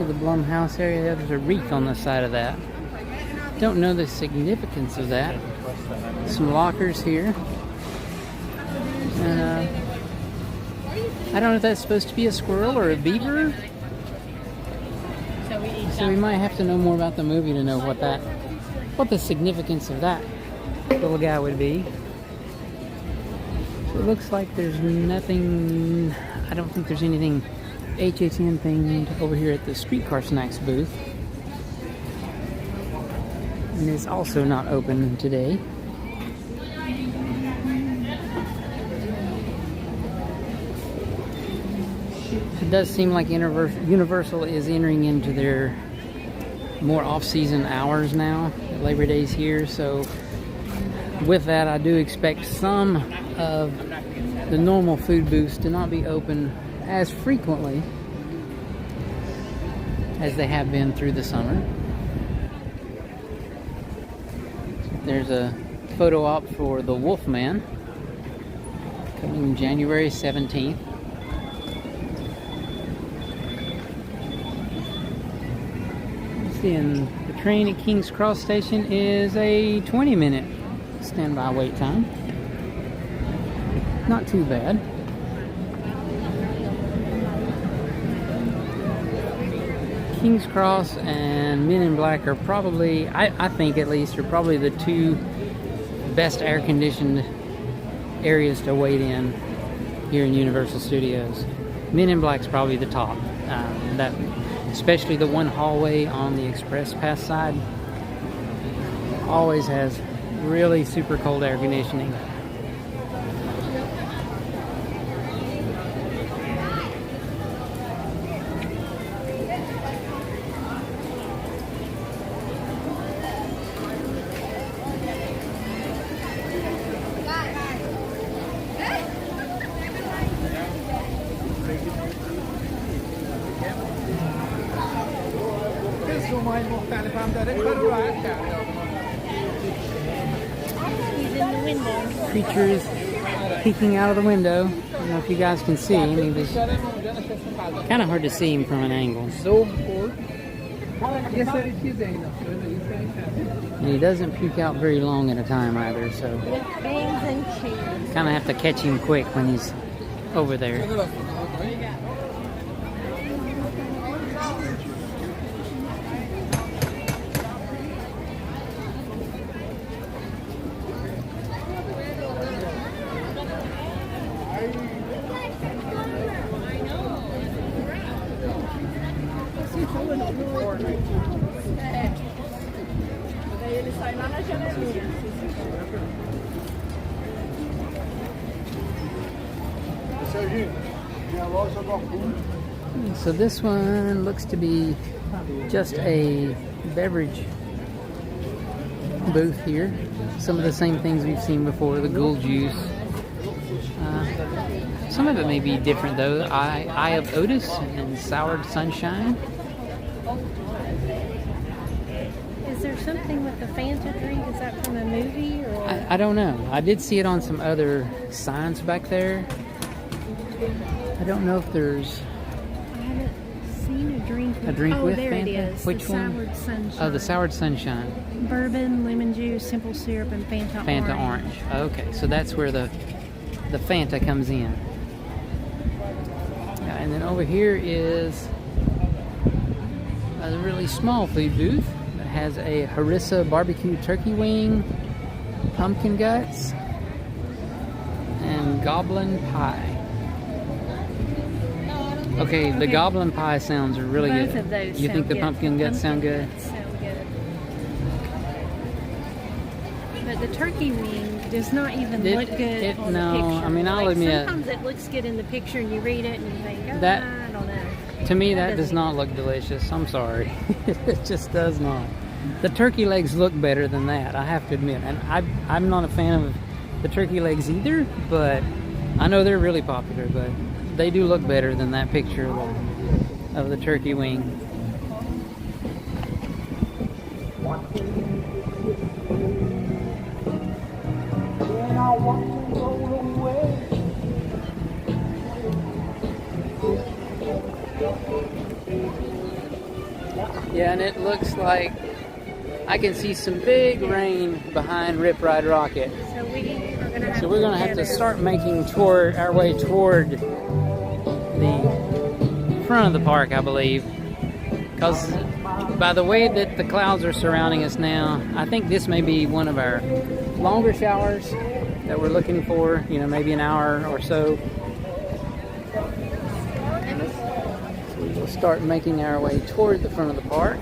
The Blumhouse area, there's a wreath on the side of that. Don't know the significance of that. Some lockers here. And I don't know if that's supposed to be a squirrel or a beaver. So we might have to know more about the movie to know what the significance of that little guy would be. So it looks like there's nothing. I don't think there's anything HHN themed over here at the Streetcar Snacks booth. And it's also not open today. It does seem like Universal is entering into their more off-season hours now. Labor Day's here, so with that I do expect some of the normal food booths to not be open as frequently as they have been through the summer. There's a photo op for The Wolfman coming January 17th. And the train at King's Cross Station is a 20-minute standby wait time. Not too bad. King's Cross and Men in Black are probably, I think at least, are probably the two best air-conditioned areas to wait in here in Universal Studios. Men in Black's probably the top. Especially the one hallway on the Express Pass side always has really super cold air conditioning. Creatures peeking out of the window. I don't know if you guys can see him. It's kind of hard to see him from an angle. And he doesn't peek out very long at a time either, so kind of have to catch him quick when he's over there. So this one looks to be just a beverage booth here. Some of the same things we've seen before, the ghoul juice. Some of it may be different though. Eye of Otis and Soured Sunshine. Is there something with the Fanta drink? Is that from a movie? Or? I don't know. I did see it on some other signs back there. I don't know if there's... I haven't seen a drink. A drink with there Fanta? It is. Which the one? Soured Sunshine. Oh, the Soured Sunshine. Bourbon, lemon juice, simple syrup, and Fanta Orange. Okay, so that's where the Fanta comes in. Yeah, and then over here is a really small food booth that has a harissa barbecue turkey wing, pumpkin guts, and goblin pie. Okay, the goblin pie sounds really good. Both of those You think the good. pumpkin guts sound good? Sound good. But the turkey wing does not even look good on no, the picture. I mean, I'll admit, sometimes it looks good in the picture and you read it and you think, oh, That- I don't know. to me that does not look delicious. I'm sorry. It just does not. The turkey legs look better than that, I have to admit. And I'm not a fan of the turkey legs either, but I know they're really popular, but they do look better than that picture of the turkey wing. Yeah, and it looks like I can see some big rain behind Rip Ride Rocket. So we're going to have to start making our way toward the front of the park, I believe. Because by the way that the clouds are surrounding us now, I think this may be one of our longer showers that we're looking for, maybe an hour or so. So we'll start making our way toward the front of the park.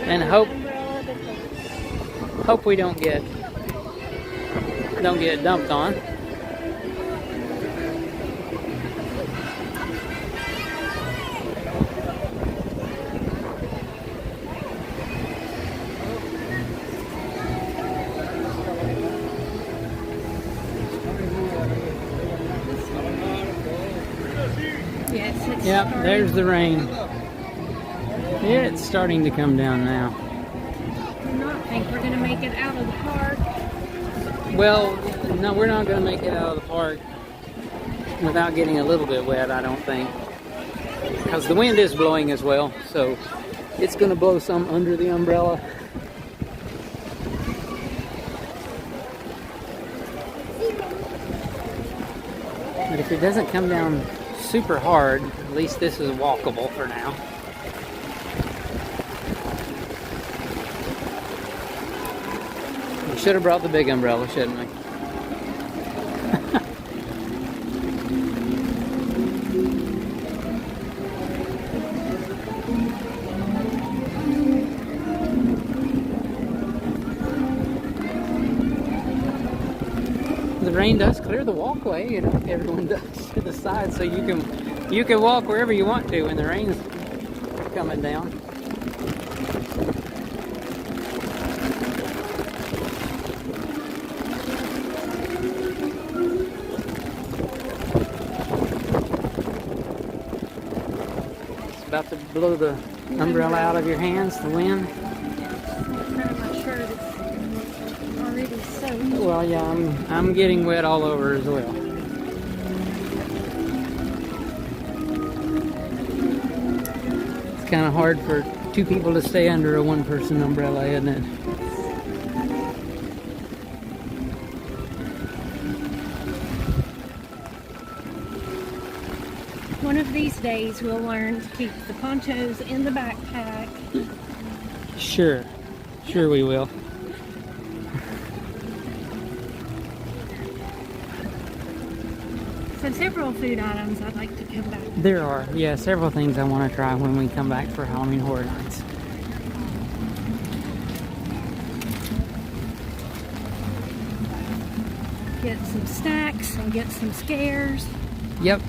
And hope we don't get dumped on. Yes, it's Yep, starting. there's the rain. Yeah, it's starting to come down now. I do not think we're going to make it out of the park. Well, no, we're not going to make it out of the park without getting a little bit wet, I don't think. Because the wind is blowing as well, so it's going to blow some under the umbrella. But if it doesn't come down super hard, at least this is walkable for now. We should have brought the big umbrella, shouldn't we? The rain does clear the walkway, you know, everyone does to the side, so you can walk wherever you want to when the rain's coming down. It's about to blow the umbrella out of your hands, the wind. Front of my shirt is already soaked. Well, yeah, I'm getting wet all over as well. It's kind of hard for two people to stay under a one-person umbrella, isn't it? One of these days we'll learn to keep the ponchos in the backpack. Sure. Sure we will. So several food items I'd like to come back. There are, yeah, several things I want to try when we come back for Halloween Horror Nights. Get some snacks and get some scares. Yep.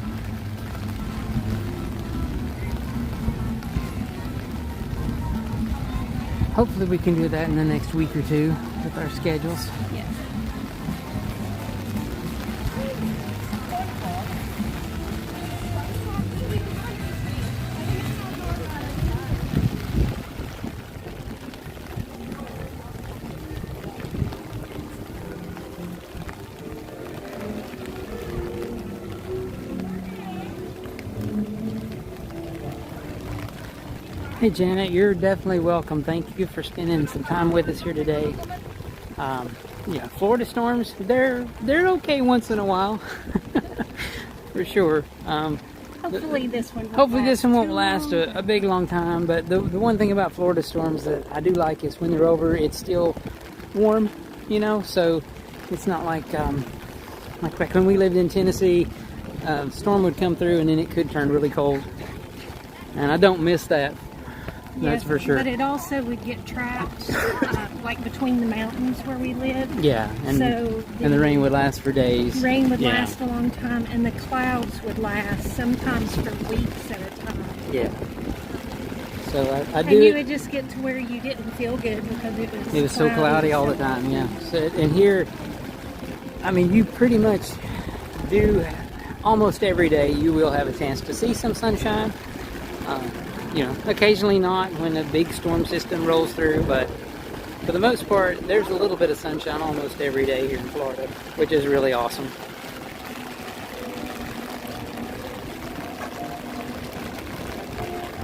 Hopefully we can do that in the next week or two with our schedules. Yes. Hey Janet, you're definitely welcome. Thank you for spending some time with us here today. Yeah, Florida storms, they're okay once in a while, for sure. Hopefully this one. Won't last a big long time. But the one thing about Florida storms that I do like is when they're over, it's still warm, you know. So it's not like back when we lived in Tennessee, storm would come through and then it could turn really cold, and I don't miss that. That's Yes, for sure. But it also would get trapped, like between the mountains where we live. Yeah, and the rain would last for days. Rain would last a long time, and the clouds would last sometimes for weeks at a time. Yeah. So I And do. you would just get to where you didn't feel good because it was So cloudy all the time. Yeah. So, and here, I mean, you pretty much do almost every day. You will have a chance to see some sunshine. You know, occasionally not when a big storm system rolls through, but for the most part, there's a little bit of sunshine almost every day here in Florida, which is really awesome.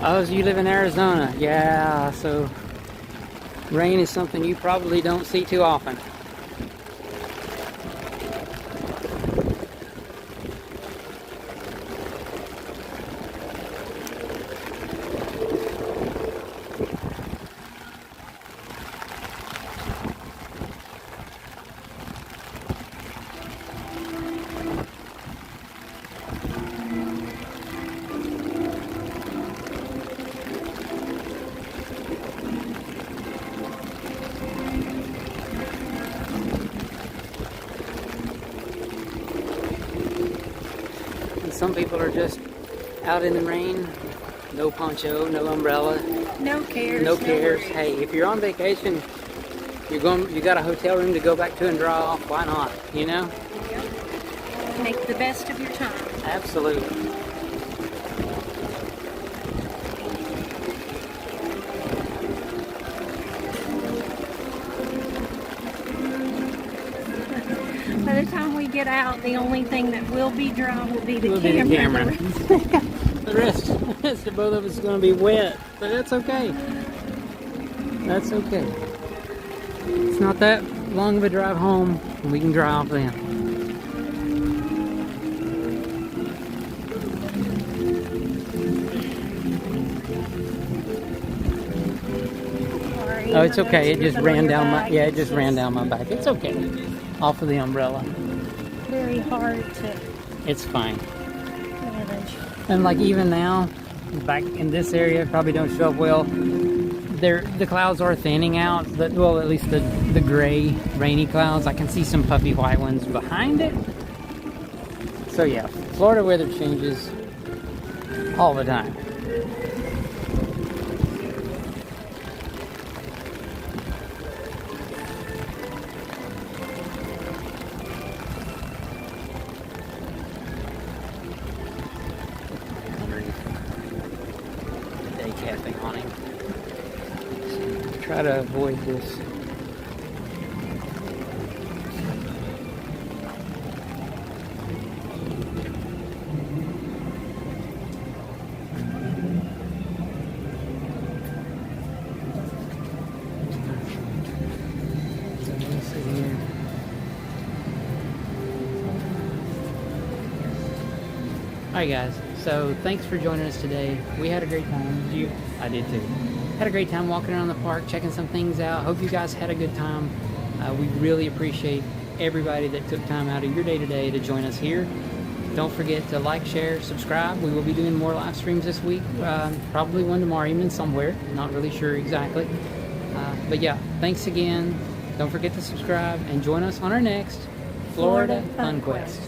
Oh, so you live in Arizona. Yeah, so rain is something you probably don't see too often. Some people are just out in the rain, no poncho, no umbrella, no cares. No cares. Hey, if you're on vacation, you got a hotel room to go back to and draw off. Why not? You know? Yep. Make the best of your time. Absolutely. get out, the only thing that will be dry will be the Will camera. be the camera. The rest of both of us is going to be wet, but that's okay. That's okay. It's not that long of a drive home, and we can dry off then. Sorry, Oh, it's my okay. It nose just is ran on your down my back. it just ran down my back. It's okay. Off of the umbrella. Very hard to It's fine. manage. And like even now, back in this area, probably don't show up well. The clouds are thinning out. Well, at least the gray, rainy clouds. I can see some puffy white ones behind it. So yeah, Florida weather changes all the time. Day cafe awning. So try to avoid this. Alright guys, so thanks for joining us today. We had a great time. Did you? I did too. Had a great time walking around the park, checking some things out. Hope you guys had a good time. We really appreciate everybody that took time out of your day today to join us here. Don't forget to like, share, subscribe. We will be doing more live streams this week. Probably one tomorrow evening somewhere. Not really sure exactly. But yeah, thanks again. Don't forget to subscribe and join us on our next Florida Fun Quest.